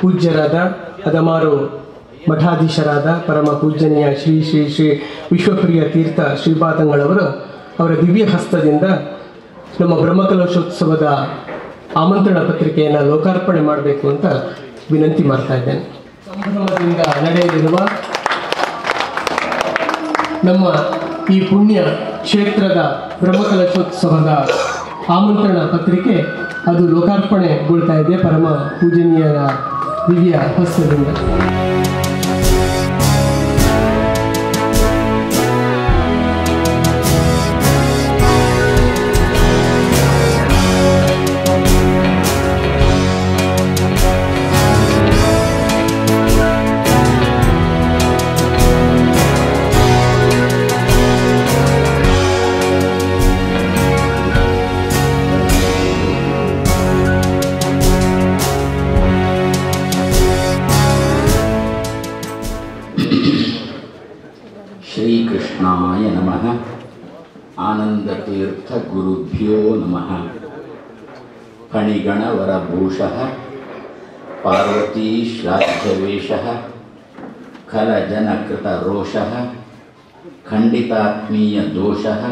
ಪೂಜ್ಯರಾದ ಅದಮಾರು ಮಠಾಧೀಶರಾದ ಪರಮ ಪೂಜನೀಯ ಶ್ರೀ ಶ್ರೀ ಶ್ರೀ ವಿಶ್ವಪ್ರಿಯ ತೀರ್ಥ ಶ್ರೀಪಾದಂಗಳವರು ಅವರ ದಿವ್ಯ ಹಸ್ತದಿಂದ ನಮ್ಮ ಬ್ರಹ್ಮಕಲಶೋತ್ಸವದ ಆಮಂತ್ರಣ ಪತ್ರಿಕೆಯನ್ನು ಲೋಕಾರ್ಪಣೆ ಮಾಡಬೇಕು ಅಂತ ವಿನಂತಿ ಮಾಡ್ತಾ ಇದ್ದೇನೆ. ಸಂಭ್ರಮದಿಂದ ನಡೆಯಲಿರುವ ನಮ್ಮ ಈ ಪುಣ್ಯ ಕ್ಷೇತ್ರದ ಬ್ರಹ್ಮಕಲಶೋತ್ಸವದ ಆಮಂತ್ರಣ ಪತ್ರಿಕೆ ಅದು ಲೋಕಾರ್ಪಣೆಗೊಳ್ತಾ ಇದೆ ಪರಮ ಪೂಜನೀಯರ ದಿವ್ಯ ಹಸ್ತದಿಂದ. श्रीकृष्णाय नमः. आनंदतीर्थ गुरुभ्यो नमः. फणिगणवरभूषः पार्वती श्राद्धवेशः खलजनकृतरोषः खण्डितात्मीयदोषः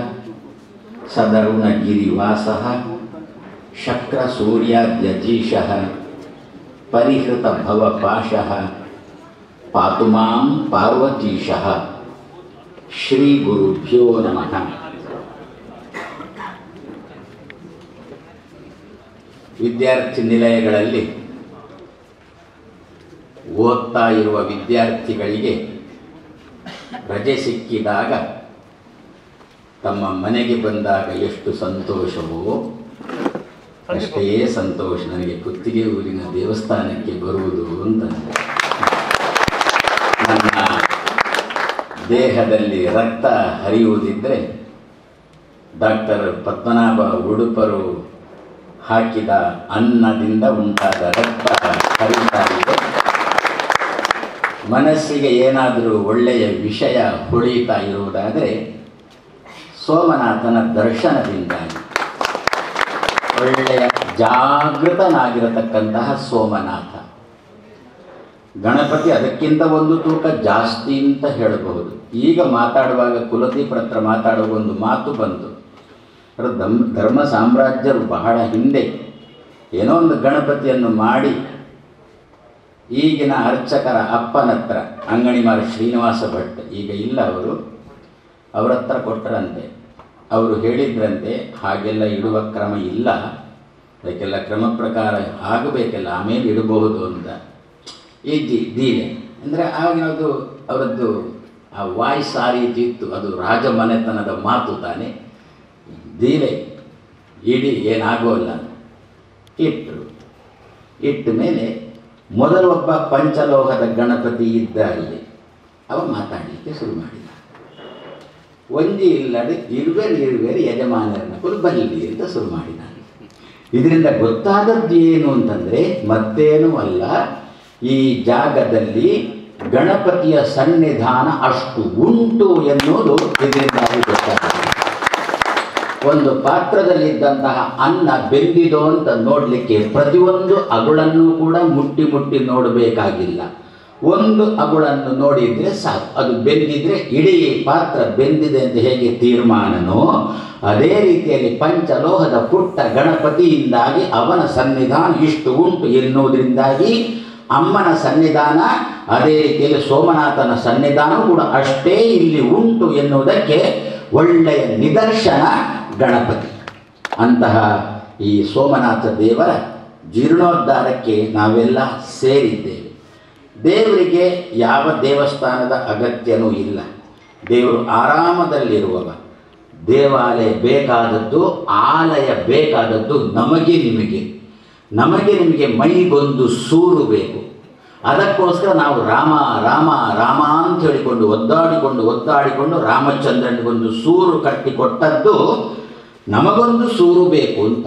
सदरुणगिरिवासः शक्रसूर्याद्यधीशः परिहृतभवपाशः पातु मां पार्वतीशः. ಶ್ರೀ ಗುರುಭ್ಯೋ ನಮಃ. ವಿದ್ಯಾರ್ಥಿ ನಿಲಯಗಳಲ್ಲಿ ಓದ್ತಾ ಇರುವ ವಿದ್ಯಾರ್ಥಿಗಳಿಗೆ ರಜೆ ಸಿಕ್ಕಿದಾಗ ತಮ್ಮ ಮನೆಗೆ ಬಂದಾಗ ಎಷ್ಟು ಸಂತೋಷವೋ ಅಷ್ಟೇ ಸಂತೋಷ ನನಗೆ ಕುತ್ತಿಗೆ ಊರಿನ ದೇವಸ್ಥಾನಕ್ಕೆ ಬರುವುದು ಅಂತ. ನನ್ನ ದೇಹದಲ್ಲಿ ರಕ್ತ ಹರಿಯುವುದಿದ್ದರೆ ಡಾಕ್ಟರ್ ಪದ್ಮನಾಭ ಉಡುಪರು ಹಾಕಿದ ಅನ್ನದಿಂದ ಉಂಟಾದ ರಕ್ತ ಹರಿತಾ ಇದೆ. ಮನಸ್ಸಿಗೆ ಏನಾದರೂ ಒಳ್ಳೆಯ ವಿಷಯ ಹೊಳೆಯುತ್ತಾ ಇರುವುದಾದರೆ ಸೋಮನಾಥನ ದರ್ಶನದಿಂದಾಗಿ ಒಳ್ಳೆಯ ಜಾಗೃತನಾಗಿರತಕ್ಕಂತಹ ಸೋಮನಾಥ. ಗಣಪತಿ ಅದಕ್ಕಿಂತ ಒಂದು ತೂಕ ಜಾಸ್ತಿ ಅಂತ ಹೇಳಬಹುದು. ಈಗ ಮಾತಾಡುವಾಗ ಕುಲದೀಪರ ಹತ್ರ ಮಾತಾಡುವ ಒಂದು ಮಾತು ಬಂತು. ಧರ್ಮ ಸಾಮ್ರಾಜ್ಯರು ಬಹಳ ಹಿಂದೆ ಏನೋ ಒಂದು ಗಣಪತಿಯನ್ನು ಮಾಡಿ ಈಗಿನ ಅರ್ಚಕರ ಅಪ್ಪನ ಹತ್ರ ಅಂಗಣಿಮಾರ ಶ್ರೀನಿವಾಸ ಭಟ್ ಈಗ ಇಲ್ಲ, ಅವರ ಹತ್ರ ಕೊಟ್ಟರಂತೆ. ಅವರು ಹೇಳಿದ್ರಂತೆ ಹಾಗೆಲ್ಲ ಇಡುವ ಕ್ರಮ ಇಲ್ಲ, ಅದಕ್ಕೆಲ್ಲ ಕ್ರಮ ಪ್ರಕಾರ ಆಗಬೇಕೆಲ್ಲ, ಆಮೇಲೆ ಇಡಬಹುದು ಅಂತ. ಈ ದೀನೆ ಅಂದರೆ ಆಗಿನದು ಅವರದ್ದು ಆ ವಾಯ್ಸ್ ಆ ರೀತಿ ಇತ್ತು. ಅದು ರಾಜಮನೆತನದ ಮಾತು ತಾನೆ. ದೀಲೆ ಇಡಿ ಏನಾಗೋಲ್ಲ ಇಟ್ಟರು. ಇಟ್ಟ ಮೇಲೆ ಮೊದಲೊಬ್ಬ ಪಂಚಲೋಹದ ಗಣಪತಿ ಇದ್ದ ಅಲ್ಲಿ ಅವ ಮಾತಾಡಲಿಕ್ಕೆ ಶುರು ಮಾಡಿದ. ಒಂಜಿ ಇಲ್ಲದೆ ಇರುವೇರು ಯಜಮಾನರನ್ನ ಕುಲು ಬರಲಿ ಅಂತ ಶುರು ಮಾಡಿದ. ಇದರಿಂದ ಗೊತ್ತಾದದ್ದು ಏನು ಅಂತಂದರೆ ಮತ್ತೇನೂ ಅಲ್ಲ, ಈ ಜಾಗದಲ್ಲಿ ಗಣಪತಿಯ ಸನ್ನಿಧಾನ ಅಷ್ಟು ಉಂಟು ಎನ್ನುವುದು ಇದರಿಂದ ಗೊತ್ತಾಗ್ತದೆ. ಒಂದು ಪಾತ್ರದಲ್ಲಿದ್ದಂತಹ ಅನ್ನ ಬೆಂದಿದೋ ಅಂತ ನೋಡಲಿಕ್ಕೆ ಪ್ರತಿಯೊಂದು ಅಗುಳನ್ನು ಕೂಡ ಮುಟ್ಟಿ ಮುಟ್ಟಿ ನೋಡಬೇಕಾಗಿಲ್ಲ. ಒಂದು ಅಗುಳನ್ನು ನೋಡಿದರೆ ಸಾಕು, ಅದು ಬೆಂದಿದ್ರೆ ಇಡೀ ಪಾತ್ರ ಬೆಂದಿದೆ ಅಂತ ಹೇಗೆ ತೀರ್ಮಾನನೋ ಅದೇ ರೀತಿಯಲ್ಲಿ ಪಂಚಲೋಹದ ಪುಟ್ಟ ಗಣಪತಿಯಿಂದಾಗಿ ಅವನ ಸನ್ನಿಧಾನ ಇಷ್ಟು ಉಂಟು ಎನ್ನುವುದರಿಂದಾಗಿ ಅಮ್ಮನ ಸನ್ನಿಧಾನ, ಅದೇ ರೀತಿಯಲ್ಲಿ ಸೋಮನಾಥನ ಸನ್ನಿಧಾನ ಕೂಡ ಅಷ್ಟೇ ಇಲ್ಲಿ ಉಂಟು ಎನ್ನುವುದಕ್ಕೆ ಒಳ್ಳೆಯ ನಿದರ್ಶನ ಗಣಪತಿ. ಅಂತಹ ಈ ಸೋಮನಾಥ ದೇವರ ಜೀರ್ಣೋದ್ಧಾರಕ್ಕೆ ನಾವೆಲ್ಲ ಸೇರಿದ್ದೇವೆ. ದೇವರಿಗೆ ಯಾವ ದೇವಸ್ಥಾನದ ಅಗತ್ಯನೂ ಇಲ್ಲ. ದೇವರು ಆರಾಮದಲ್ಲಿರುವವ. ದೇವಾಲಯ ಬೇಕಾದದ್ದು, ಆಲಯ ಬೇಕಾದದ್ದು ನಮಗೆ ನಿಮಗೆ ಮೈಗೊಂದು ಸೂರು ಬೇಕು. ಅದಕ್ಕೋಸ್ಕರ ನಾವು ರಾಮ ರಾಮ ರಾಮ ಅಂತ ಹೇಳಿಕೊಂಡು ಒದ್ದಾಡಿಕೊಂಡು ರಾಮಚಂದ್ರನಿಗೊಂದು ಸೂರು ಕಟ್ಟಿಕೊಟ್ಟದ್ದು ನಮಗೊಂದು ಸೂರು ಬೇಕು ಅಂತ.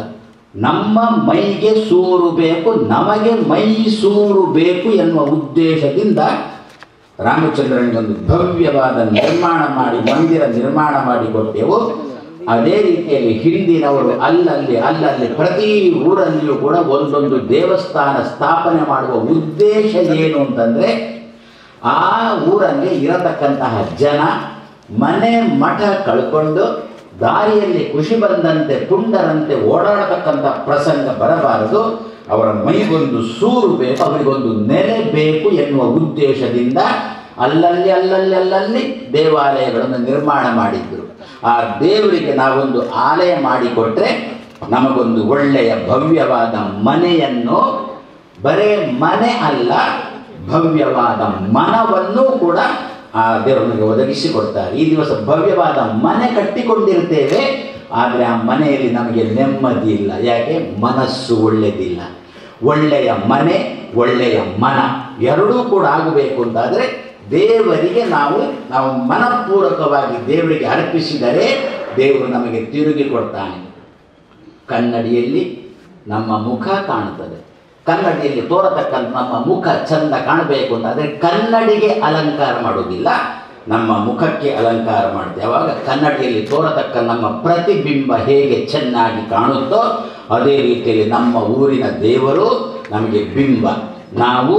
ನಮ್ಮ ಮೈಗೆ ಸೂರು ಬೇಕು, ನಮಗೆ ಮೈ ಸೂರು ಬೇಕು ಎನ್ನುವ ಉದ್ದೇಶದಿಂದ ರಾಮಚಂದ್ರನಿಗೊಂದು ಭವ್ಯವಾದ ಮಂದಿರ ನಿರ್ಮಾಣ ಮಾಡಿಕೊಟ್ಟೆವು. ಅದೇ ರೀತಿಯಲ್ಲಿ ಹಿಂದಿನವರು ಅಲ್ಲಲ್ಲಿ ಪ್ರತಿ ಊರಲ್ಲಿಯೂ ಕೂಡ ಒಂದೊಂದು ದೇವಸ್ಥಾನ ಸ್ಥಾಪನೆ ಮಾಡುವ ಉದ್ದೇಶ ಏನು ಅಂತಂದರೆ, ಆ ಊರಲ್ಲಿ ಇರತಕ್ಕಂತಹ ಜನ ಮನೆ ಮಠ ಕಳ್ಕೊಂಡು ದಾರಿಯಲ್ಲಿ ಖುಷಿ ಬಂದಂತೆ ಪುಂಡರಂತೆ ಓಡಾಡತಕ್ಕಂಥ ಪ್ರಸಂಗ ಬರಬಾರದು. ಅವರ ಮೈಗೊಂದು ಸೂರು ಬೇಕು, ಅವರಿಗೊಂದು ನೆಲೆ ಬೇಕು ಎನ್ನುವ ಉದ್ದೇಶದಿಂದ ಅಲ್ಲಲ್ಲಿ ದೇವಾಲಯಗಳನ್ನು ನಿರ್ಮಾಣ ಮಾಡಿದ್ರು. ಆ ದೇವರಿಗೆ ನಾವೊಂದು ಆಲಯ ಮಾಡಿಕೊಟ್ರೆ ನಮಗೊಂದು ಒಳ್ಳೆಯ ಭವ್ಯವಾದ ಮನೆಯನ್ನು, ಬರೇ ಮನೆ ಅಲ್ಲ ಭವ್ಯವಾದ ಮನವನ್ನು ಕೂಡ ಆ ದೇವರಿಗೆ ಒದಗಿಸಿಕೊಡ್ತಾರೆ. ಈ ದಿವಸ ಭವ್ಯವಾದ ಮನೆ ಕಟ್ಟಿಕೊಂಡಿರ್ತೇವೆ, ಆದರೆ ಆ ಮನೆಯಲ್ಲಿ ನಮಗೆ ನೆಮ್ಮದಿ ಇಲ್ಲ. ಯಾಕೆ? ಮನಸ್ಸು ಒಳ್ಳೆಯದಿಲ್ಲ. ಒಳ್ಳೆಯ ಮನೆ, ಒಳ್ಳೆಯ ಮನ ಎರಡೂ ಕೂಡ ಆಗಬೇಕು ಅಂತಾದರೆ ದೇವರಿಗೆ ನಾವು ಮನಪೂರ್ವಕವಾಗಿ ದೇವರಿಗೆ ಅರ್ಪಿಸಿದರೆ ದೇವರು ನಮಗೆ ತಿರುಗಿ ಕೊಡ್ತಾನೆ. ಕನ್ನಡಿಯಲ್ಲಿ ನಮ್ಮ ಮುಖ ಕಾಣುತ್ತದೆ. ಕನ್ನಡಿಯಲ್ಲಿ ತೋರತಕ್ಕಂಥ ನಮ್ಮ ಮುಖ ಚಂದ ಕಾಣಬೇಕು ಅಂತಾದರೆ ಕನ್ನಡಿಗೆ ಅಲಂಕಾರ ಮಾಡೋದಿಲ್ಲ, ನಮ್ಮ ಮುಖಕ್ಕೆ ಅಲಂಕಾರ ಮಾಡ್ತೇವೆ. ಆವಾಗ ಕನ್ನಡಿಯಲ್ಲಿ ತೋರತಕ್ಕ ನಮ್ಮ ಪ್ರತಿಬಿಂಬ ಹೇಗೆ ಚೆನ್ನಾಗಿ ಕಾಣುತ್ತೋ ಅದೇ ರೀತಿಯಲ್ಲಿ ನಮ್ಮ ಊರಿನ ದೇವರು ನಮಗೆ ಬಿಂಬ, ನಾವು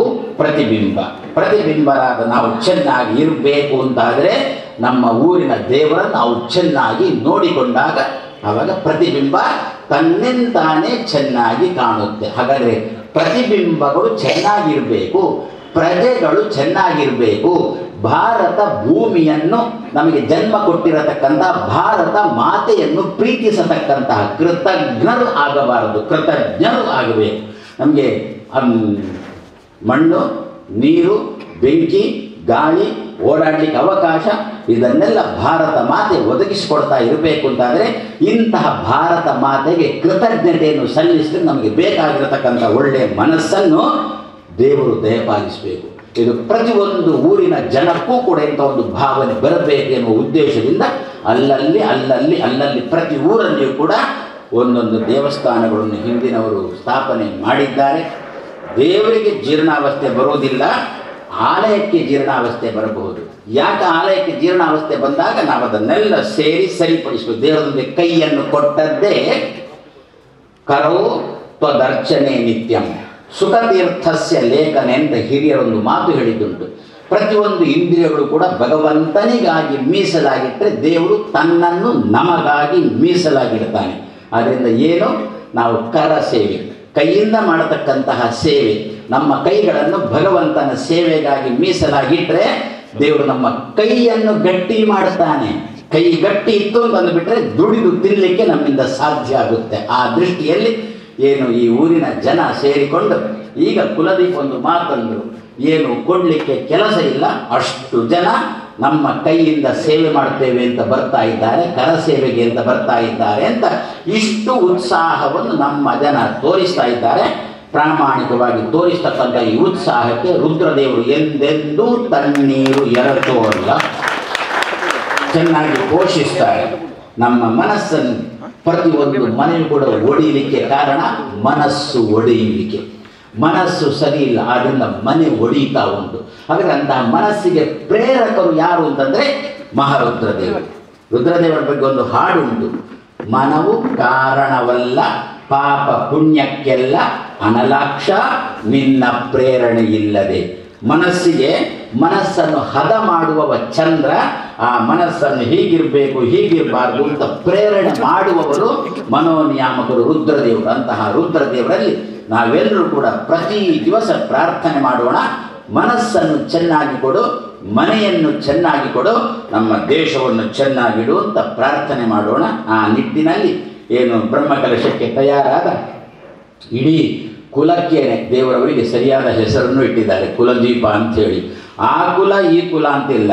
ಪ್ರತಿಬಿಂಬರಾದ ನಾವು ಚೆನ್ನಾಗಿ ಇರಬೇಕು ಅಂತಾದರೆ ನಮ್ಮ ಊರಿನ ದೇವರನ್ನು ನಾವು ಚೆನ್ನಾಗಿ ನೋಡಿಕೊಂಡಾಗ ಆವಾಗ ಪ್ರತಿಬಿಂಬ ತನ್ನಿಂತಾನೇ ಚೆನ್ನಾಗಿ ಕಾಣುತ್ತೆ. ಹಾಗಾದರೆ ಪ್ರತಿಬಿಂಬಗಳು ಚೆನ್ನಾಗಿರಬೇಕು, ಪ್ರಜೆಗಳು ಚೆನ್ನಾಗಿರಬೇಕು. ಭಾರತ ಭೂಮಿಯನ್ನು ನಮಗೆ ಜನ್ಮ ಕೊಟ್ಟಿರತಕ್ಕಂಥ ಭಾರತ ಮಾತೆಯನ್ನು ಪ್ರೀತಿಸತಕ್ಕಂತಹ ಕೃತಜ್ಞರು ಆಗಬಾರದು, ಕೃತಜ್ಞರು ಆಗಬೇಕು. ನಮಗೆ ಮಣ್ಣು, ನೀರು, ಬೆಂಕಿ, ಗಾಳಿ, ಓಡಾಡಲಿಕ್ಕೆ ಅವಕಾಶ ಇದನ್ನೆಲ್ಲ ಭಾರತ ಮಾತೆ ಒದಗಿಸಿಕೊಡ್ತಾ ಇರಬೇಕು ಅಂತಾದರೆ ಇಂತಹ ಭಾರತ ಮಾತೆಗೆ ಕೃತಜ್ಞತೆಯನ್ನು ಸಲ್ಲಿಸಿದ್ರೆ ನಮಗೆ ಬೇಕಾಗಿರತಕ್ಕಂಥ ಒಳ್ಳೆಯ ಮನಸ್ಸನ್ನು ದೇವರು ದಯಪಾಲಿಸಬೇಕು. ಇದು ಪ್ರತಿಯೊಂದು ಊರಿನ ಜನಕ್ಕೂ ಕೂಡ ಇಂಥ ಒಂದು ಭಾವನೆ ಬರಬೇಕು ಎನ್ನುವ ಉದ್ದೇಶದಿಂದ ಅಲ್ಲಲ್ಲಿ ಪ್ರತಿ ಊರಲ್ಲಿಯೂ ಕೂಡ ಒಂದೊಂದು ದೇವಸ್ಥಾನಗಳನ್ನು ಹಿಂದಿನವರು ಸ್ಥಾಪನೆ ಮಾಡಿದ್ದಾರೆ. ದೇವರಿಗೆ ಜೀರ್ಣಾವಸ್ಥೆ ಬರುವುದಿಲ್ಲ, ಆಲಯಕ್ಕೆ ಜೀರ್ಣಾವಸ್ಥೆ ಬರಬಹುದು. ಯಾಕೆ ಆಲಯಕ್ಕೆ ಜೀರ್ಣಾವಸ್ಥೆ ಬಂದಾಗ ನಾವು ಅದನ್ನೆಲ್ಲ ಸೇರಿ ಸರಿಪಡಿಸಬೇಕು. ದೇವರೊಂದಿಗೆ ಕೈಯನ್ನು ಕೊಟ್ಟದ್ದೇ ಕರೋ ತ್ವದರ್ಚನೆ ನಿತ್ಯಂ ಸುಖತೀರ್ಥಸ್ಯ ಲೇಖನೆ ಅಂತ ಹಿರಿಯರೊಂದು ಮಾತು ಹೇಳಿದ್ದುಂಟು. ಪ್ರತಿಯೊಂದು ಇಂದ್ರಿಯಗಳು ಕೂಡ ಭಗವಂತನಿಗಾಗಿ ಮೀಸಲಾಗಿಟ್ಟರೆ ದೇವರು ತನ್ನನ್ನು ನಮಗಾಗಿ ಮೀಸಲಾಗಿಡ್ತಾನೆ. ಆದ್ದರಿಂದ ಏನು, ನಾವು ಕರ ಸೇವೆ, ಕೈಯಿಂದ ಮಾಡತಕ್ಕಂತಹ ಸೇವೆ, ನಮ್ಮ ಕೈಗಳನ್ನು ಭಗವಂತನ ಸೇವೆಗಾಗಿ ಮೀಸಲಾಗಿಟ್ಟರೆ ದೇವರು ನಮ್ಮ ಕೈಯನ್ನು ಗಟ್ಟಿ ಮಾಡುತ್ತಾನೆ. ಕೈ ಗಟ್ಟಿ ಇತ್ತು ಅಂತ ಅಂದುಬಿಟ್ರೆ ದುಡಿದು ತಿನ್ನಲಿಕ್ಕೆ ನಮ್ಮಿಂದ ಸಾಧ್ಯ ಆಗುತ್ತೆ. ಆ ದೃಷ್ಟಿಯಲ್ಲಿ ಏನು ಈ ಊರಿನ ಜನ ಸೇರಿಕೊಂಡು ಈಗ ಕುಲದೀಪ್ ಒಂದು ಮಾತಂದರು, ಏನು ಕೊಡಲಿಕ್ಕೆ ಕೆಲಸ ಇಲ್ಲ, ಅಷ್ಟು ಜನ ನಮ್ಮ ಕೈಯಿಂದ ಸೇವೆ ಮಾಡ್ತೇವೆ ಅಂತ ಬರ್ತಾ ಇದ್ದಾರೆ, ಕರ ಸೇವೆಗೆ ಅಂತ ಬರ್ತಾ ಇದ್ದಾರೆ ಅಂತ ಇಷ್ಟು ಉತ್ಸಾಹವನ್ನು ನಮ್ಮ ಜನ ತೋರಿಸ್ತಾ ಇದ್ದಾರೆ. ಪ್ರಾಮಾಣಿಕವಾಗಿ ತೋರಿಸ್ತಕ್ಕಂಥ ಈ ಉತ್ಸಾಹಕ್ಕೆ ರುದ್ರದೇವರು ಎಂದೆಂದೂ ತಣ್ಣೀರು ಎರಚೋಲ್ಲ, ಚೆನ್ನಾಗಿ ಪೋಷಿಸ್ತಾರೆ. ನಮ್ಮ ಮನಸ್ಸನ್ನು ಪ್ರತಿಯೊಂದು ಮನೆಯೂ ಕೂಡ ಒಡೆಯಲಿಕ್ಕೆ ಕಾರಣ ಮನಸ್ಸು ಒಡೆಯಲಿಕ್ಕೆ. ಮನಸ್ಸು ಸರಿ ಇಲ್ಲ, ಆದ್ದರಿಂದ ಮನೆ ಒಡೆಯುತ್ತಾ ಉಂಟು. ಹಾಗಾದರೆ ಅಂತಹ ಮನಸ್ಸಿಗೆ ಪ್ರೇರಕರು ಯಾರು ಅಂತಂದರೆ ಮಹಾರುದ್ರದೇವರು. ರುದ್ರದೇವರ ಬಗ್ಗೆ ಒಂದು ಹಾಡುಂಟು, ಮನವು ಕಾರಣವಲ್ಲ ಪಾಪ ಪುಣ್ಯಕ್ಕೆಲ್ಲ ಅನಲಾಕ್ಷ ನಿನ್ನ ಪ್ರೇರಣೆ ಇಲ್ಲದೆ. ಮನಸ್ಸನ್ನು ಹದ ಮಾಡುವವ ಚಂದ್ರ, ಆ ಮನಸ್ಸನ್ನು ಹೀಗಿರಬೇಕು ಹೀಗಿರಬಾರ್ದು ಅಂತ ಪ್ರೇರಣೆ ಮಾಡುವವರು ಮನೋನಿಯಾಮಕರು ರುದ್ರದೇವರು. ಅಂತಹ ರುದ್ರದೇವರಲ್ಲಿ ನಾವೆಲ್ಲರೂ ಕೂಡ ಪ್ರತಿ ದಿವಸ ಪ್ರಾರ್ಥನೆ ಮಾಡೋಣ, ಮನಸ್ಸನ್ನು ಚೆನ್ನಾಗಿ ಕೊಡು, ಮನೆಯನ್ನು ಚೆನ್ನಾಗಿ ಕೊಡು, ನಮ್ಮ ದೇಶವನ್ನು ಚೆನ್ನಾಗಿಡು ಅಂತ ಪ್ರಾರ್ಥನೆ ಮಾಡೋಣ. ಆ ನಿಟ್ಟಿನಲ್ಲಿ ಏನು ಬ್ರಹ್ಮಕಲಶಕ್ಕೆ ತಯಾರಾದ ಇಡೀ ಕುಲಕ್ಕೇನೆ ದೇವರವರಿಗೆ ಸರಿಯಾದ ಹೆಸರನ್ನು ಇಟ್ಟಿದ್ದಾರೆ, ಕುಲದೀಪ ಅಂಥೇಳಿ. ಆ ಕುಲ ಈ ಕುಲ ಅಂತಿಲ್ಲ,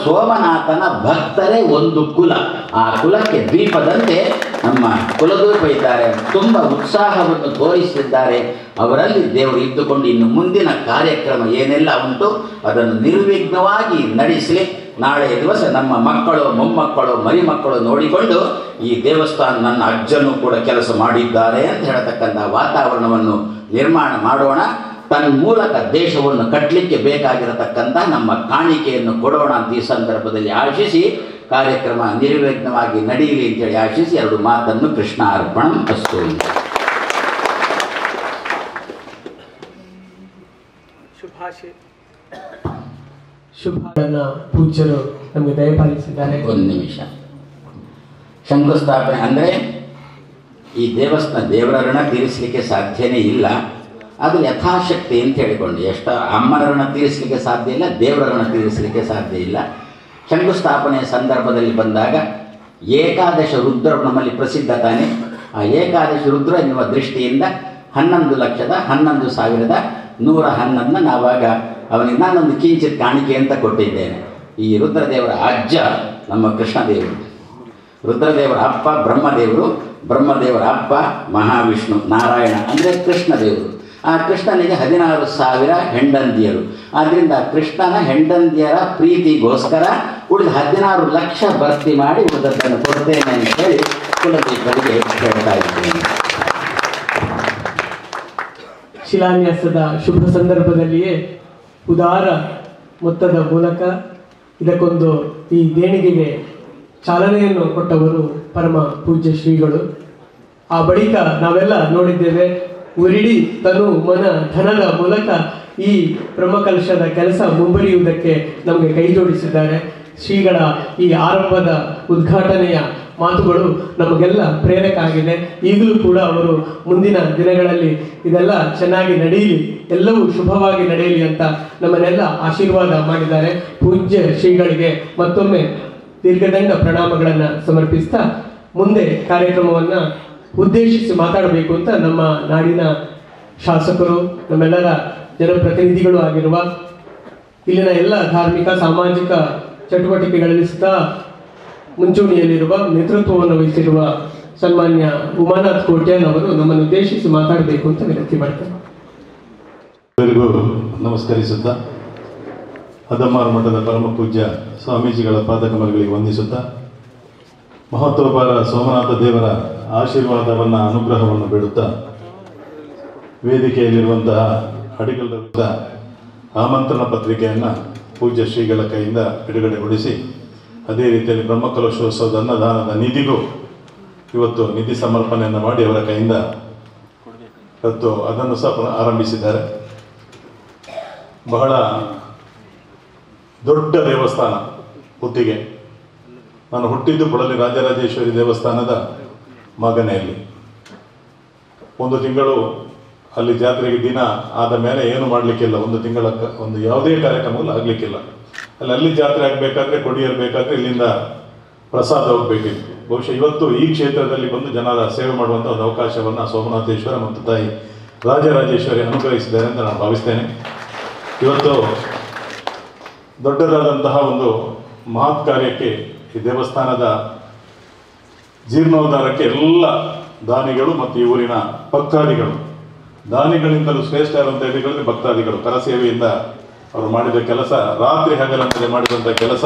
ಸೋಮನಾಥನ ಭಕ್ತರೇ ಒಂದು ಕುಲ. ಆ ಕುಲಕ್ಕೆ ದೀಪದಂತೆ ನಮ್ಮ ಕುಲದೀಪ ಇದ್ದಾರೆ, ತುಂಬ ಉತ್ಸಾಹವನ್ನು ತೋರಿಸಿದ್ದಾರೆ. ಅವರಲ್ಲಿ ದೇವರು ಇದ್ದುಕೊಂಡು ಇನ್ನು ಮುಂದಿನ ಕಾರ್ಯಕ್ರಮ ಏನೆಲ್ಲ ಉಂಟು ಅದನ್ನು ನಿರ್ವಿಘ್ನವಾಗಿ ನಡೆಸಲಿ. ನಾಳೆ ದಿವಸ ನಮ್ಮ ಮಕ್ಕಳು, ಮೊಮ್ಮಕ್ಕಳು, ಮರಿಮಕ್ಕಳು ನೋಡಿಕೊಂಡು ಈ ದೇವಸ್ಥಾನ ನನ್ನ ಅಜ್ಜನೂ ಕೂಡ ಕೆಲಸ ಮಾಡಿದ್ದಾರೆ ಅಂತ ಹೇಳತಕ್ಕಂಥ ವಾತಾವರಣವನ್ನು ನಿರ್ಮಾಣ ಮಾಡೋಣ. ತನ್ನ ಮೂಲಕ ದೇಶವನ್ನು ಕಟ್ಟಲಿಕ್ಕೆ ಬೇಕಾಗಿರತಕ್ಕಂಥ ನಮ್ಮ ಕಾಣಿಕೆಯನ್ನು ಕೊಡೋಣ ಅಂತ ಈ ಸಂದರ್ಭದಲ್ಲಿ ಆಶಿಸಿ ಕಾರ್ಯಕ್ರಮ ನಿರ್ವಿಘ್ನವಾಗಿ ನಡೆಯಲಿ ಅಂತೇಳಿ ಆಶಿಸಿ 2 ಮಾತನ್ನು ಕೃಷ್ಣ ಅರ್ಪಣಂ ಅಸ್ತು. ಶುಭಾಶಯ ಪೂಜ್ಯರು ನಮಗೆ ದಯಪಾಲಿಸಿದ್ದಾರೆ. ಒಂದು ನಿಮಿಷ. ಶಂಕುಸ್ಥಾಪನೆ ಅಂದರೆ ಈ ದೇವರ ಋಣ ತೀರಿಸಲಿಕ್ಕೆ ಸಾಧ್ಯನೇ ಇಲ್ಲ. ಅದು ಯಥಾಶಕ್ತಿ ಅಂತ ಹೇಳಿಕೊಂಡು ಅಮ್ಮನ ಋಣ ತೀರಿಸಲಿಕ್ಕೆ ಸಾಧ್ಯ ಇಲ್ಲ, ದೇವರ ಋಣ ತೀರಿಸಲಿಕ್ಕೆ ಸಾಧ್ಯ ಇಲ್ಲ. ಶಂಕುಸ್ಥಾಪನೆಯ ಸಂದರ್ಭದಲ್ಲಿ ಬಂದಾಗ ಏಕಾದಶ ರುದ್ರ ನಮ್ಮಲ್ಲಿ ಪ್ರಸಿದ್ಧ ತಾನೆ. ಆ ಏಕಾದಶ ರುದ್ರ ಎನ್ನುವ ದೃಷ್ಟಿಯಿಂದ 11,11,111 ನಾವಾಗ ಅವನಿಗೆ ನಾನೊಂದು ಕಿಂಚಿತ್ ಕಾಣಿಕೆ ಅಂತ ಕೊಟ್ಟಿದ್ದೇನೆ. ಈ ರುದ್ರದೇವರ ಅಜ್ಜ ನಮ್ಮ ಕೃಷ್ಣದೇವರು, ರುದ್ರದೇವರ ಅಪ್ಪ ಬ್ರಹ್ಮದೇವರು, ಬ್ರಹ್ಮದೇವರ ಅಪ್ಪ ಮಹಾವಿಷ್ಣು, ನಾರಾಯಣ ಅಂದರೆ ಕೃಷ್ಣದೇವರು. ಆ ಕೃಷ್ಣನಿಗೆ 16,000 ಹೆಂಡಂದಿಯರು. ಆದ್ದರಿಂದ ಕೃಷ್ಣನ ಹೆಂಡಂದಿಯರ ಪ್ರೀತಿಗೋಸ್ಕರ ಉಳಿದ 16 ಲಕ್ಷ ಭರ್ತಿ ಮಾಡಿ ಉಳಿದದ್ದನ್ನು ಕೊಡ್ತೇನೆ ಅಂತೇಳಿ ಕುಲದೀಪರಿಗೆ ಹೇಳ್ತಾ ಇದ್ದೇನೆ. ಶಿಲಾನ್ಯಾಸದ ಶುಭ ಸಂದರ್ಭದಲ್ಲಿಯೇ ಉದಾರ ಮೊತ್ತದ ಮೂಲಕ ಇದಕ್ಕೊಂದು ಈ ದೇಣಿಗೆಗೆ ಚಾಲನೆಯನ್ನು ಕೊಟ್ಟವರು ಪರಮ ಪೂಜ್ಯ ಶ್ರೀಗಳು. ಆ ಬಳಿಕ ನಾವೆಲ್ಲ ನೋಡಿದ್ದೇವೆ, ಉರಿಡಿ ತನು ಮನ ಧನದ ಮೂಲಕ ಈ ಬ್ರಹ್ಮಕಲಶದ ಕೆಲಸ ಮುಂಬರಿಯುವುದಕ್ಕೆ ನಮಗೆ ಕೈ ಜೋಡಿಸಿದ್ದಾರೆ. ಶ್ರೀಗಳ ಈ ಆರಂಭದ ಉದ್ಘಾಟನೆಯ ಮಾತುಗಳು ನಮಗೆಲ್ಲ ಪ್ರೇರಕ ಆಗಿದೆ. ಈಗಲೂ ಕೂಡ ಅವರು ಮುಂದಿನ ದಿನಗಳಲ್ಲಿ ಇದೆಲ್ಲ ಚೆನ್ನಾಗಿ ನಡೆಯಲಿ, ಎಲ್ಲವೂ ಶುಭವಾಗಿ ನಡೆಯಲಿ ಅಂತ ನಮ್ಮನ್ನೆಲ್ಲ ಆಶೀರ್ವಾದ ಮಾಡಿದ್ದಾರೆ. ಪೂಜ್ಯ ಶ್ರೀಗಳಿಗೆ ಮತ್ತೊಮ್ಮೆ ದೀರ್ಘದಂಡ ಪ್ರಣಾಮಗಳನ್ನು ಸಮರ್ಪಿಸ್ತಾ ಮುಂದೆ ಕಾರ್ಯಕ್ರಮವನ್ನು ಉದ್ದೇಶಿಸಿ ಮಾತಾಡಬೇಕು ಅಂತ ನಮ್ಮ ನಾಡಿನ ಶಾಸಕರು, ನಮ್ಮೆಲ್ಲರ ಜನಪ್ರತಿನಿಧಿಗಳು ಆಗಿರುವ, ಇಲ್ಲಿನ ಎಲ್ಲ ಧಾರ್ಮಿಕ ಸಾಮಾಜಿಕ ಚಟುವಟಿಕೆಗಳಲ್ಲಿ ಸಹ ಮುಂಚೂಣಿಯಲ್ಲಿರುವ ನೇತೃತ್ವವನ್ನು ವಹಿಸಿರುವ ಸನ್ಮಾನ್ಯ ಉಮಾನಾಥ್ ಕೋಟ್ಯಾನ್ ಅವರು ನಮ್ಮನ್ನು ಉದ್ದೇಶಿಸಿ ಮಾತಾಡಬೇಕು ಅಂತ ವಿನಂತಿ ಮಾಡ್ತಾರೆ. ಎಲ್ಲರಿಗೂ ನಮಸ್ಕರಿಸುತ್ತಾ ಅದಮಾರು ಮಠದ ಪರಮ ಪೂಜ್ಯ ಸ್ವಾಮೀಜಿಗಳ ಪಾದಕಮಲಗಳಿಗೆ ವಂದಿಸುತ್ತಾ ಮಹತ್ವಪಾರ ಸೋಮನಾಥ ದೇವರ ಆಶೀರ್ವಾದವನ್ನು ಅನುಗ್ರಹವನ್ನು ಬೇಡುತ್ತಾ ವೇದಿಕೆಯಲ್ಲಿರುವಂತಹ ಅಡಿಗಲ್ರ ಆಮಂತ್ರಣ ಪತ್ರಿಕೆಯನ್ನು ಪೂಜ್ಯ ಶ್ರೀಗಳ ಕೈಯಿಂದ ಬಿಡುಗಡೆಗೊಳಿಸಿ ಅದೇ ರೀತಿಯಲ್ಲಿ ಬ್ರಹ್ಮಕಲಶೋತ್ಸವದ ಅನ್ನದಾನದ ನಿಧಿಗೂ ಇವತ್ತು ನಿಧಿ ಸಮರ್ಪಣೆಯನ್ನು ಮಾಡಿ ಅವರ ಕೈಯಿಂದ ಇವತ್ತು ಅದನ್ನು ಸಹ ಆರಂಭಿಸಿದ್ದಾರೆ. ಬಹಳ ದೊಡ್ಡ ದೇವಸ್ಥಾನ ಹುಟ್ಟಿಗೆ. ನಾನು ಹುಟ್ಟಿದ್ದು ಕೊಡಲಿ ರಾಜರಾಜೇಶ್ವರಿ ದೇವಸ್ಥಾನದ ಮಗನೆಯಲ್ಲಿ. 1 ತಿಂಗಳು ಅಲ್ಲಿ ಜಾತ್ರೆಗೆ ದಿನ ಆದ ಮೇಲೆ ಏನು ಮಾಡಲಿಕ್ಕಿಲ್ಲ, 1 ತಿಂಗಳ ಒಂದು ಯಾವುದೇ ಕಾರ್ಯಕ್ರಮಗಳು ಆಗಲಿಕ್ಕಿಲ್ಲ. ಅಲ್ಲಿ ಜಾತ್ರೆ ಆಗಬೇಕಾದ್ರೆ ಕೊಡಿಯರ್ಬೇಕಾದ್ರೆ ಇಲ್ಲಿಂದ ಪ್ರಸಾದ ಹೋಗಬೇಕಿತ್ತು. ಬಹುಶಃ ಇವತ್ತು ಈ ಕ್ಷೇತ್ರದಲ್ಲಿ ಬಂದು ಜನರ ಸೇವೆ ಮಾಡುವಂಥ ಒಂದು ಅವಕಾಶವನ್ನು ಸೋಮನಾಥೇಶ್ವರ ಮತ್ತು ತಾಯಿ ರಾಜರಾಜೇಶ್ವರಿ ಅನುಗ್ರಹಿಸಿದ್ದಾರೆ ಅಂತ ನಾನು ಭಾವಿಸ್ತೇನೆ. ಇವತ್ತು ದೊಡ್ಡದಾದಂತಹ ಒಂದು ಮಹತ್ ಕಾರ್ಯಕ್ಕೆ ಈ ದೇವಸ್ಥಾನದ ಜೀರ್ಣೋದ್ಧಾರಕ್ಕೆ ಎಲ್ಲ ದಾನಿಗಳು ಮತ್ತು ಈ ಊರಿನ ಭಕ್ತಾದಿಗಳು, ದಾನಿಗಳಿಂದಲೂ ಶ್ರೇಷ್ಠ ಅಂತ ಹೇಳಿದ್ರೆ ಭಕ್ತಾದಿಗಳು ಕರಸೇವೆಯಿಂದ ಅವರು ಮಾಡಿದ ಕೆಲಸ, ರಾತ್ರಿ ಹಗಲಂತಲೇ ಮಾಡಿದಂಥ ಕೆಲಸ,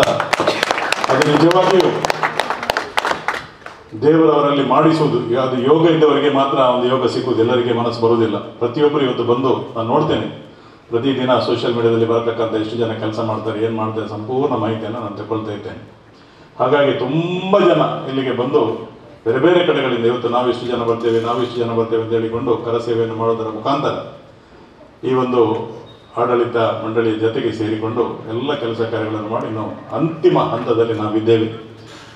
ಅದು ನಿಜವಾಗಿಯೂ ದೇವರವರಲ್ಲಿ ಮಾಡಿಸುವುದು. ಅದು ಯೋಗ ಇದ್ದವರಿಗೆ ಮಾತ್ರ ಒಂದು ಯೋಗ ಸಿಕ್ಕುವುದು, ಎಲ್ಲರಿಗೆ ಮನಸ್ಸು ಬರುವುದಿಲ್ಲ. ಪ್ರತಿಯೊಬ್ಬರು ಇವತ್ತು ಬಂದು ನಾನು ನೋಡ್ತೇನೆ, ಪ್ರತಿದಿನ ಸೋಷಿಯಲ್ ಮೀಡಿಯಾದಲ್ಲಿ ಬರತಕ್ಕಂಥ ಎಷ್ಟು ಜನ ಕೆಲಸ ಮಾಡ್ತಾರೆ, ಏನು ಮಾಡ್ತಾರೆ, ಸಂಪೂರ್ಣ ಮಾಹಿತಿಯನ್ನು ನಾನು ತಗೊಳ್ತಾ ಇದ್ದೇನೆ. ಹಾಗಾಗಿ ತುಂಬ ಜನ ಇಲ್ಲಿಗೆ ಬಂದು ಬೇರೆ ಬೇರೆ ಕಡೆಗಳಿಂದ ಇವತ್ತು ನಾವಿಷ್ಟು ಜನ ಬರ್ತೇವೆ ಅಂತ ಹೇಳಿಕೊಂಡು ಕರಸೇವೆಯನ್ನು ಮಾಡೋದರ ಮುಖಾಂತರ ಈ ಒಂದು ಆಡಳಿತ ಮಂಡಳಿಯ ಜೊತೆಗೆ ಸೇರಿಕೊಂಡು ಎಲ್ಲ ಕೆಲಸ ಕಾರ್ಯಗಳನ್ನು ಮಾಡಿ ನಾವು ಅಂತಿಮ ಹಂತದಲ್ಲಿ ನಾವಿದ್ದೇವೆ.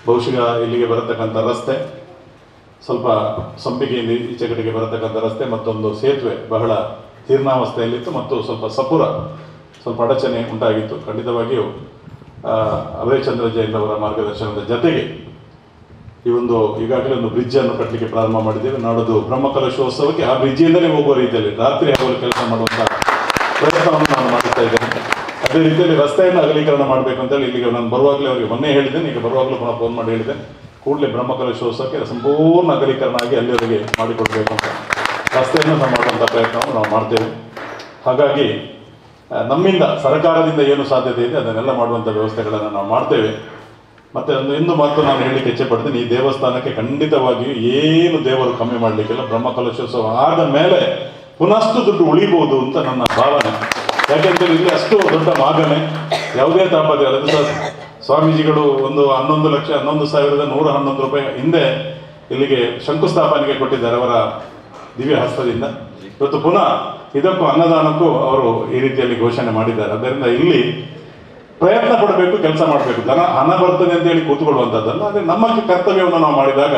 ಬಹುಶಃ ಇಲ್ಲಿಗೆ ಬರತಕ್ಕಂಥ ರಸ್ತೆ ಸ್ವಲ್ಪ ಸಂಪಿಗೆಯಿಂದ ಈಚೆ ಕಡೆಗೆ ಬರತಕ್ಕಂಥ ರಸ್ತೆ, ಮತ್ತೊಂದು ಸೇತುವೆ ಬಹಳ ಜೀರ್ಣಾವಸ್ಥೆಯಲ್ಲಿತ್ತು ಮತ್ತು ಸ್ವಲ್ಪ ಅಡಚಣೆ ಉಂಟಾಗಿತ್ತು. ಖಂಡಿತವಾಗಿಯೂ ಅಭಯಚಂದ್ರ ಜೈನ್ ಅವರ ಮಾರ್ಗದರ್ಶನದ ಜೊತೆಗೆ ಈ ಒಂದು ಈಗಾಗಲೇ ಒಂದು ಬ್ರಿಡ್ಜನ್ನು ಕಟ್ಟಲಿಕ್ಕೆ ಪ್ರಾರಂಭ ಮಾಡಿದ್ದೇವೆ. ನಾಡೋದು ಬ್ರಹ್ಮಕಲಶೋತ್ಸವಕ್ಕೆ ಆ ಬ್ರಿಡ್ಜಿಂದಲೇ ಹೋಗುವ ರೀತಿಯಲ್ಲಿ ರಾತ್ರಿ ಹಗಲು ಕೆಲಸ ಮಾಡುವಂಥ ಪ್ರಯತ್ನವನ್ನು ನಾನು ಮಾಡುತ್ತಾ ಇದ್ದೇನೆ. ಅದೇ ರೀತಿಯಲ್ಲಿ ರಸ್ತೆಯನ್ನು ಅಗಲೀಕರಣ ಮಾಡಬೇಕು ಅಂತೇಳಿ ಇಲ್ಲಿಗೆ ನಾನು ಬರುವಾಗಲೇ ಅವರಿಗೆ ಮೊನ್ನೆ ಹೇಳಿದ್ದೇನೆ, ಈಗ ಬರುವಾಗಲೂ ಪುನಃ ಫೋನ್ ಮಾಡಿ ಹೇಳಿದೆ, ಕೂಡಲೇ ಬ್ರಹ್ಮಕಲಶೋತ್ಸವಕ್ಕೆ ಸಂಪೂರ್ಣ ಅಗಲೀಕರಣ ಆಗಿ ಅಲ್ಲಿವರೆಗೆ ಮಾಡಿಕೊಡ್ಬೇಕು ಅಂತ ರಸ್ತೆಯನ್ನು ಸಹ ಮಾಡುವಂಥ ಪ್ರಯತ್ನವನ್ನು ನಾವು ಮಾಡ್ತೇವೆ. ಹಾಗಾಗಿ ನಮ್ಮಿಂದ ಸರ್ಕಾರದಿಂದ ಏನು ಸಾಧ್ಯತೆ ಇದೆ ಅದನ್ನೆಲ್ಲ ಮಾಡುವಂಥ ವ್ಯವಸ್ಥೆಗಳನ್ನು ನಾವು ಮಾಡ್ತೇವೆ. ಮತ್ತು ಒಂದು ಮಾತು ನಾನು ಹೇಳಲಿಕ್ಕೆ ಇಚ್ಛೆ ಪಡ್ತೀನಿ, ಈ ದೇವಸ್ಥಾನಕ್ಕೆ ಖಂಡಿತವಾಗಿಯೂ ಏನು ದೇವರು ಕಮ್ಮಿ ಮಾಡಲಿಕ್ಕಿಲ್ಲ. ಬ್ರಹ್ಮಕಲಶೋತ್ಸವ ಆದ ಮೇಲೆ ಪುನಃಷ್ಟು ದುಡ್ಡು ಉಳಿಬಹುದು ಅಂತ ನನ್ನ ಭಾವನೆ. ಯಾಕೆಂದರೆ ಇಲ್ಲಿ ಅಷ್ಟು ದೊಡ್ಡ ಮಾಗನೆ, ಯಾವುದೇ ತಾಪತ್ರೆ ಅದು ಸ್ವಾಮೀಜಿಗಳು ಒಂದು 11,11,111 ರೂಪಾಯಿ ಹಿಂದೆ ಇಲ್ಲಿಗೆ ಶಂಕುಸ್ಥಾಪನೆಗೆ ಕೊಟ್ಟಿದ್ದಾರೆ ಅವರ ದಿವ್ಯ ಹಸ್ತದಿಂದ. ಇವತ್ತು ಪುನಃ ಇದಕ್ಕೂ ಅನ್ನದಾನಕ್ಕೂ ಅವರು ಈ ರೀತಿಯಲ್ಲಿ ಘೋಷಣೆ ಮಾಡಿದ್ದಾರೆ. ಆದ್ದರಿಂದ ಇಲ್ಲಿ ಪ್ರಯತ್ನ ಪಡಬೇಕು, ಕೆಲಸ ಮಾಡಬೇಕು. ಹಣ ಬರ್ತದೆ ಅಂತೇಳಿ ಕೂತ್ಕೊಳ್ಳುವಂಥದ್ದಲ್ಲ. ಆದರೆ ನಮ್ಮ ಕರ್ತವ್ಯವನ್ನು ನಾವು ಮಾಡಿದಾಗ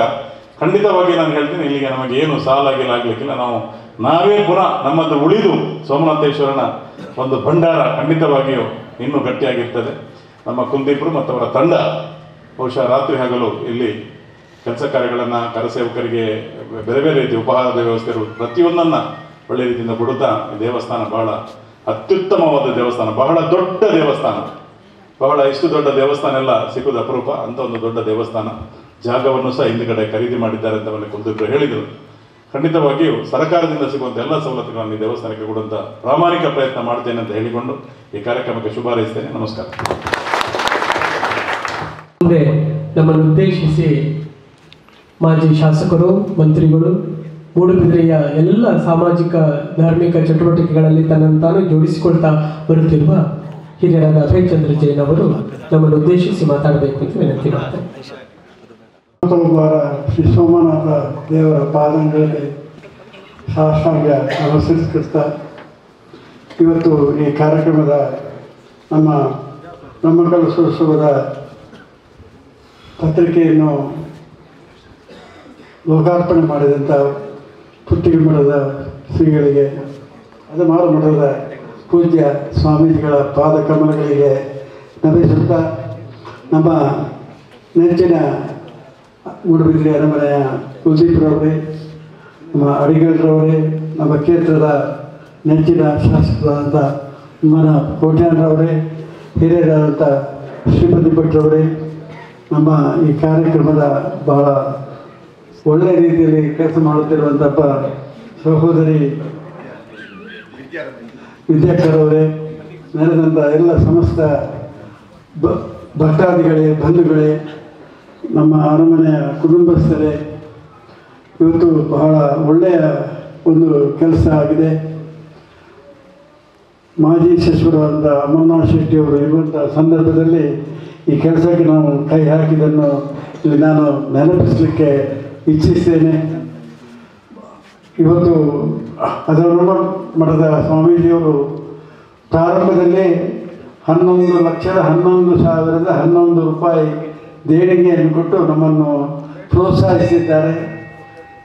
ಖಂಡಿತವಾಗಿ ನಾನು ಹೇಳ್ತೀನಿ, ಇಲ್ಲಿಗೆ ನಮಗೆ ಏನು ಸಾಲ ಆಗಲಿಕ್ಕಿಲ್ಲ. ನಾವೇ ಪುನಃ ನಮ್ಮದು ಉಳಿದು ಸೋಮನಾಥೇಶ್ವರನ ಒಂದು ಭಂಡಾರ ಖಂಡಿತವಾಗಿಯೂ ಇನ್ನೂ ಗಟ್ಟಿಯಾಗಿರ್ತದೆ. ನಮ್ಮ ಕುಲದೀಪರು ಮತ್ತು ಅವರ ತಂಡ ಬಹುಶಃ ರಾತ್ರಿ ಹಗಲು ಇಲ್ಲಿ ಕೆಲಸ ಕಾರ್ಯಗಳನ್ನು ಕರಸೇವಕರಿಗೆ ಬೇರೆ ಬೇರೆ ರೀತಿ ಉಪಹಾರದ ವ್ಯವಸ್ಥೆ ಪ್ರತಿಯೊಂದನ್ನು ಒಳ್ಳೆ ರೀತಿಯಿಂದ ಕೊಡುತ್ತಾ ಈ ದೇವಸ್ಥಾನ ಬಹಳ ಅತ್ಯುತ್ತಮವಾದ ದೇವಸ್ಥಾನ, ಬಹಳ ದೊಡ್ಡ ದೇವಸ್ಥಾನ. ಇಷ್ಟು ದೊಡ್ಡ ದೇವಸ್ಥಾನ ಎಲ್ಲ ಸಿಗೋದು ಅಪರೂಪ. ಅಂತ ಒಂದು ದೊಡ್ಡ ದೇವಸ್ಥಾನ ಜಾಗವನ್ನು ಸಹ ಹಿಂದುಗಡೆ ಖರೀದಿ ಮಾಡಿದ್ದಾರೆ ಅಂತ ಅವರಲ್ಲಿ ಕುಲದೀಪರು ಹೇಳಿದರು. ಖಂಡಿತವಾಗಿಯೂ ಸರ್ಕಾರದಿಂದ ಸಿಗುವಂಥ ಎಲ್ಲ ಸವಲತ್ತುಗಳನ್ನು ಈ ದೇವಸ್ಥಾನಕ್ಕೆ ಕೊಡುವಂಥ ಪ್ರಾಮಾಣಿಕ ಪ್ರಯತ್ನ ಮಾಡ್ತೇನೆ ಅಂತ ಹೇಳಿಕೊಂಡು ಈ ಕಾರ್ಯಕ್ರಮಕ್ಕೆ ಶುಭ ಹಾರೈಸ್ತೇನೆ. ನಮಸ್ಕಾರ. ಮುಂದೆ ನಮ್ಮನ್ನು ಉದ್ದೇಶಿಸಿ ಮಾಜಿ ಶಾಸಕರು, ಮಂತ್ರಿಗಳು, ಮೂಡುಬಿದಿರೆಯ ಎಲ್ಲ ಸಾಮಾಜಿಕ ಧಾರ್ಮಿಕ ಚಟುವಟಿಕೆಗಳಲ್ಲಿ ತನ್ನನ್ನು ತಾನು ಜೋಡಿಸಿಕೊಳ್ತಾ ಬರುತ್ತಿರುವ ಹಿರಿಯರಾದ ಅಭಯಚಂದ್ರ ಜೈನ್ ಅವರು ನಮ್ಮನ್ನು ಉದ್ದೇಶಿಸಿ ಮಾತಾಡಬೇಕು ಅಂತ ವಿನಂತಿ ಮಾಡ್ತಾರೆ. ಶ್ರೀ ಸೋಮನಾಥ ದೇವರ ಪಾದಂಗಳಿಗೆ ಸಾಷ್ಟಾಂಗ ನಮಸ್ಕರಿಸ್ತಾ ಇವತ್ತು ಈ ಕಾರ್ಯಕ್ರಮದ ನಮ್ಮ ಕಲಸೋತ್ಸವದ ಪತ್ರಿಕೆಯನ್ನು ಲೋಕಾರ್ಪಣೆ ಮಾಡಿದಂಥ ಪುತ್ತಿಗೆ ಮಠದ ಶ್ರೀಗಳಿಗೆ, ಅದಮಾರು ಮಠದ ಪೂಜ್ಯ ಸ್ವಾಮೀಜಿಗಳ ಪಾದ ಕಮಲಗಳಿಗೆ ನಮಿಸುತ್ತಾ, ನಮ್ಮ ನೆಚ್ಚಿನ ಮೂಡುಬಿದಿರೆ ಅರಮನೆಯ ಕುಲದೀಪರವರೇ, ನಮ್ಮ ಅಡಿಗಲ್ರವರೇ, ನಮ್ಮ ಕ್ಷೇತ್ರದ ನೆಚ್ಚಿನ ಶಾಸಕರಾದಂಥ ಮನ ಕೋಟ್ಯಾನರವರೇ, ಹಿರಿಯರಾದಂಥ ಶ್ರೀಪತಿ ಭಟ್ರವರೇ, ನಮ್ಮ ಈ ಕಾರ್ಯಕ್ರಮದ ಬಹಳ ಒಳ್ಳೆಯ ರೀತಿಯಲ್ಲಿ ಕೆಲಸ ಮಾಡುತ್ತಿರುವಂಥ ಸಹೋದರಿ ವಿದ್ಯಾಕರವರೇ, ನೆರೆದಂಥ ಎಲ್ಲ ಸಮಸ್ತ ಭಕ್ತಾದಿಗಳೇ, ಬಂಧುಗಳೇ, ನಮ್ಮ ಅರಮನೆಯ ಕುಟುಂಬಸ್ಥರೇ, ಇವತ್ತು ಬಹಳ ಒಳ್ಳೆಯ ಒಂದು ಕೆಲಸ ಆಗಿದೆ. ಮಾಜಿ ಸಚಿವರಾದ ಅಮರನಾಥ್ ಶೆಟ್ಟಿಯವರು ಇರುವಂಥ ಸಂದರ್ಭದಲ್ಲಿ ಈ ಕೆಲಸಕ್ಕೆ ನಾವು ಕೈ ಹಾಕಿದ್ದನ್ನು ಇಲ್ಲಿ ನಾನು ನೆನಪಿಸಲಿಕ್ಕೆ ಇಚ್ಛಿಸ್ತೇನೆ. ಇವತ್ತು ಅದರ ಮಠದ ಸ್ವಾಮೀಜಿಯವರು ಪ್ರಾರಂಭದಲ್ಲಿ 11,11,11 ರೂಪಾಯಿ ದೇಣಿಗೆಯನ್ನು ಕೊಟ್ಟು ನಮ್ಮನ್ನು ಪ್ರೋತ್ಸಾಹಿಸಿದ್ದಾರೆ.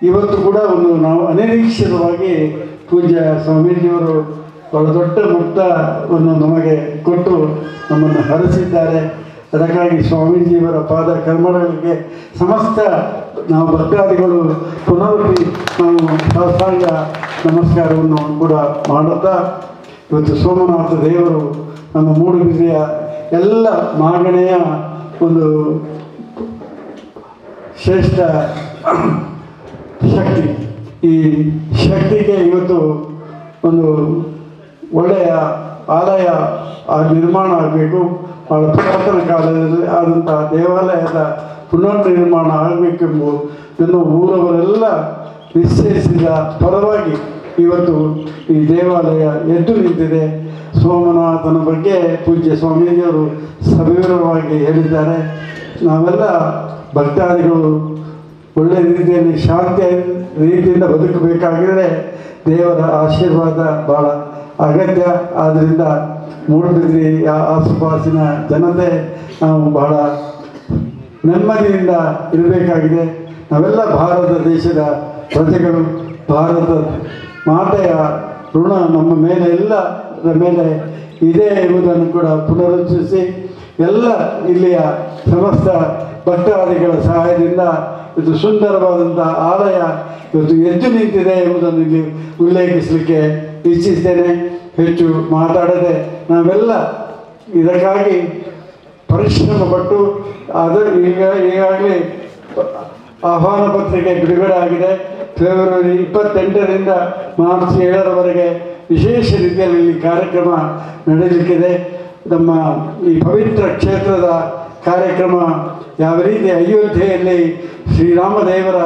ಇವತ್ತು ಕೂಡ ನಾವು ಅನಿರೀಕ್ಷಿತವಾಗಿ ಪೂಜ್ಯ ಸ್ವಾಮೀಜಿಯವರು ಬಹಳ ದೊಡ್ಡ ಮೊತ್ತವನ್ನು ನಮಗೆ ಕೊಟ್ಟು ನಮ್ಮನ್ನು ಹರಿಸಿದ್ದಾರೆ. ಅದಕ್ಕಾಗಿ ಸ್ವಾಮೀಜಿಯವರ ಪಾದ ಕರ್ಮಗಳಿಗೆ ಸಮಸ್ತ ನಾವು ಭಕ್ತಾದಿಗಳು ಪುನರುತ್ತಿ ನಾವು ಸಾಷ್ಟಾಂಗ ನಮಸ್ಕಾರವನ್ನು ಕೂಡ ಮಾಡುತ್ತಾ, ಇವತ್ತು ಸೋಮನಾಥ ದೇವರು ನಮ್ಮ ಮೂಡುಬಿದಿರೆಯ ಎಲ್ಲ ಮಾಗಣೆಯ ಒಂದು ಶ್ರೇಷ್ಠ ಶಕ್ತಿ. ಈ ಶಕ್ತಿಗೆ ಇವತ್ತು ಒಂದು ಒಳ್ಳೆಯ ಆಲಯ ನಿರ್ಮಾಣ ಆಗಬೇಕು. ಭಾಳ ಪುರಾತನ ಕಾಲದಲ್ಲಿ ಆದಂಥ ದೇವಾಲಯದ ಪುನರ್ ನಿರ್ಮಾಣ ಆಗಬೇಕೆಂಬುದನ್ನು ಊರವರೆಲ್ಲ ನಿಶ್ಚಯಿಸಿದ ಪರವಾಗಿ ಇವತ್ತು ಈ ದೇವಾಲಯ ಎದ್ದು ನಿಂತಿದೆ. ಸೋಮನಾಥನ ಬಗ್ಗೆ ಪೂಜ್ಯ ಸ್ವಾಮೀಜಿಯವರು ಸವಿವರವಾಗಿ ಹೇಳಿದ್ದಾರೆ. ನಾವೆಲ್ಲ ಭಕ್ತಾದಿಗಳು ಒಳ್ಳೆಯ ರೀತಿಯಲ್ಲಿ ಶಾಂತಿಯ ರೀತಿಯಿಂದ ಬದುಕಬೇಕಾಗಿದ್ದರೆ ದೇವರ ಆಶೀರ್ವಾದ ಭಾಳ ಅಗತ್ಯ. ಆದ್ದರಿಂದ ಮೂಡುಬಿದಿರೆ ಆಸುಪಾಸಿನ ಜನತೆ ನಾವು ಬಹಳ ನೆಮ್ಮದಿಯಿಂದ ಇರಬೇಕಾಗಿದೆ. ನಾವೆಲ್ಲ ಭಾರತ ದೇಶದ ಪ್ರಜೆಗಳು. ಭಾರತ ಮಾತೆಯ ಋಣ ನಮ್ಮ ಮೇಲೆ ಎಲ್ಲರ ಮೇಲೆ ಇದೆ ಎಂಬುದನ್ನು ಕೂಡ ಪುನರುಚ್ಚರಿಸಿ, ಎಲ್ಲ ಇಲ್ಲಿಯ ಸಮಸ್ತ ಭಕ್ತಾದಿಗಳ ಸಹಾಯದಿಂದ ಇದು ಸುಂದರವಾದಂಥ ಆಲಯ ಇವತ್ತು ಎದ್ದು ನಿಂತಿದೆ ಎಂಬುದನ್ನು ಇಲ್ಲಿ ಉಲ್ಲೇಖಿಸಲಿಕ್ಕೆ ಇಚ್ಛಿಸ್ತೇನೆ. ಹೆಚ್ಚು ಮಾತಾಡದೆ ನಾವೆಲ್ಲ ಇದಕ್ಕಾಗಿ ಪರಿಶ್ರಮ ಪಟ್ಟು ಈಗಾಗಲೇ ಆಹ್ವಾನ ಪತ್ರಿಕೆ ಬಿಡುಗಡೆ ಆಗಿದೆ. ಫೆಬ್ರವರಿ 28ರಿಂದ ಮಾರ್ಚ್ 7ರವರೆಗೆ ವಿಶೇಷ ರೀತಿಯಲ್ಲಿ ಇಲ್ಲಿ ಕಾರ್ಯಕ್ರಮ ನಡೆಯಲಿಕ್ಕಿದೆ. ನಮ್ಮ ಈ ಪವಿತ್ರ ಕ್ಷೇತ್ರದ ಕಾರ್ಯಕ್ರಮ ಯಾವ ರೀತಿ ಅಯೋಧ್ಯೆಯಲ್ಲಿ ಶ್ರೀರಾಮದೇವರ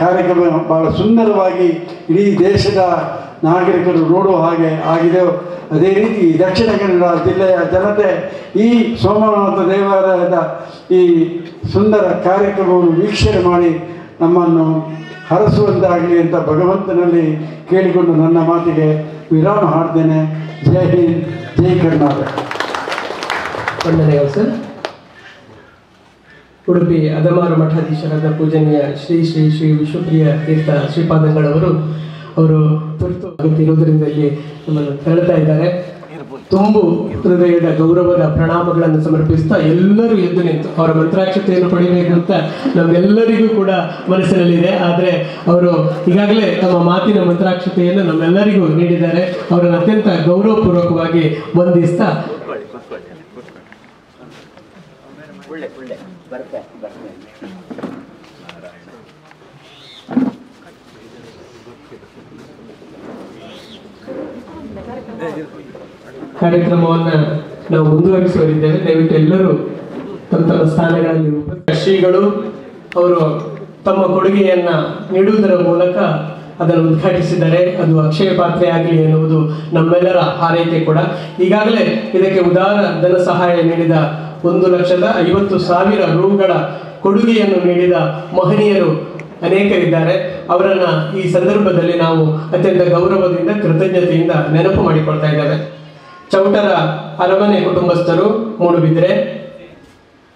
ಕಾರ್ಯಕ್ರಮ ಭಾಳ ಸುಂದರವಾಗಿ ಇಡೀ ದೇಶದ ನಾಗರಿಕರು ನೋಡುವ ಹಾಗೆ ಆಗಿದೆ. ಅದೇ ರೀತಿ ದಕ್ಷಿಣ ಕನ್ನಡ ಜಿಲ್ಲೆಯ ಜನತೆ ಈ ಸೋಮನಾಥ ದೇವಾಲಯದ ಈ ಸುಂದರ ಕಾರ್ಯಕ್ರಮವನ್ನು ವೀಕ್ಷಣೆ ಮಾಡಿ ನಮ್ಮನ್ನು ಹರಸುವಂತಾಗಲಿ ಅಂತ ಭಗವಂತನಲ್ಲಿ ಕೇಳಿಕೊಂಡು ನನ್ನ ಮಾತಿಗೆ ವಿರಾಮ ಹಾಡ್ತೇನೆ. ಜೈ ಹಿಂದ್, ಜೈ ಕರ್ನಾಟಕ. ವಂದನೆಗಳು ಸರ್. ಉಡುಪಿ ಅದಮಾರು ಮಠಾಧೀಶರಾದ ಪೂಜನೀಯ ಶ್ರೀ ಶ್ರೀ ಶ್ರೀ ವಿಶ್ವಪ್ರಿಯ ತೀರ್ಥ ಶ್ರೀಪಾದಂಗಳವರು ತುರ್ತು ಆಗುತ್ತಿರುವುದರಿಂದ ಇಲ್ಲಿ ನಮ್ಮನ್ನು ತೆರಳುತ್ತಾ ಇದ್ದಾರೆ. ತುಂಬು ಹೃದಯದ ಗೌರವದ ಪ್ರಣಾಮಗಳನ್ನು ಸಮರ್ಪಿಸ್ತಾ ಎಲ್ಲರೂ ಎದ್ದು ನಿಂತು ಅವರ ಮಂತ್ರಾಕ್ಷತೆಯನ್ನು ಪಡೆಯಬೇಕು ಅಂತ ನಮ್ಮೆಲ್ಲರಿಗೂ ಕೂಡ ಮನಸ್ಸಿನಲ್ಲಿದೆ. ಆದರೆ ಅವರು ಈಗಾಗಲೇ ತಮ್ಮ ಮಾತಿನ ಮಂತ್ರಾಕ್ಷತೆಯನ್ನು ನಮ್ಮೆಲ್ಲರಿಗೂ ನೀಡಿದ್ದಾರೆ. ಅವರನ್ನು ಅತ್ಯಂತ ಗೌರವಪೂರ್ವಕವಾಗಿ ವಂದಿಸ್ತಾ ಕಾರ್ಯಕ್ರಮವನ್ನು ನಾವು ಮುಂದುವರಿಸುವರಿದ್ದೇವೆ. ದಯವಿಟ್ಟು ಎಲ್ಲರೂ ತಮ್ಮ ತಮ್ಮ ಸ್ಥಾನಗಳಲ್ಲಿ ಶ್ರೀಗಳು ಅವರು ತಮ್ಮ ಕೊಡುಗೆಯನ್ನ ನೀಡುವುದರ ಮೂಲಕ ಅದನ್ನು ಉದ್ಘಾಟಿಸಿದ್ದಾರೆ. ಅದು ಅಕ್ಷಯ ಪಾತ್ರೆ ಆಗಲಿ ಎನ್ನುವುದು ನಮ್ಮೆಲ್ಲರ ಹಾರೈಕೆ ಕೂಡ. ಈಗಾಗಲೇ ಇದಕ್ಕೆ ಉದಾರ ಧನ ಸಹಾಯ ನೀಡಿದ 1,50,000 ರೂಗಳ ಕೊಡುಗೆಯನ್ನು ನೀಡಿದ ಮಹನೀಯರು ಅನೇಕರಿದ್ದಾರೆ. ಅವರನ್ನು ಈ ಸಂದರ್ಭದಲ್ಲಿ ನಾವು ಅತ್ಯಂತ ಗೌರವದಿಂದ ಕೃತಜ್ಞತೆಯಿಂದ ನೆನಪು ಮಾಡಿಕೊಳ್ತಾ ಇದ್ದೇವೆ. ಚೌಟರ ಅರಮನೆ ಕುಟುಂಬಸ್ಥರು ಮೂಡುಬಿದ್ರೆ,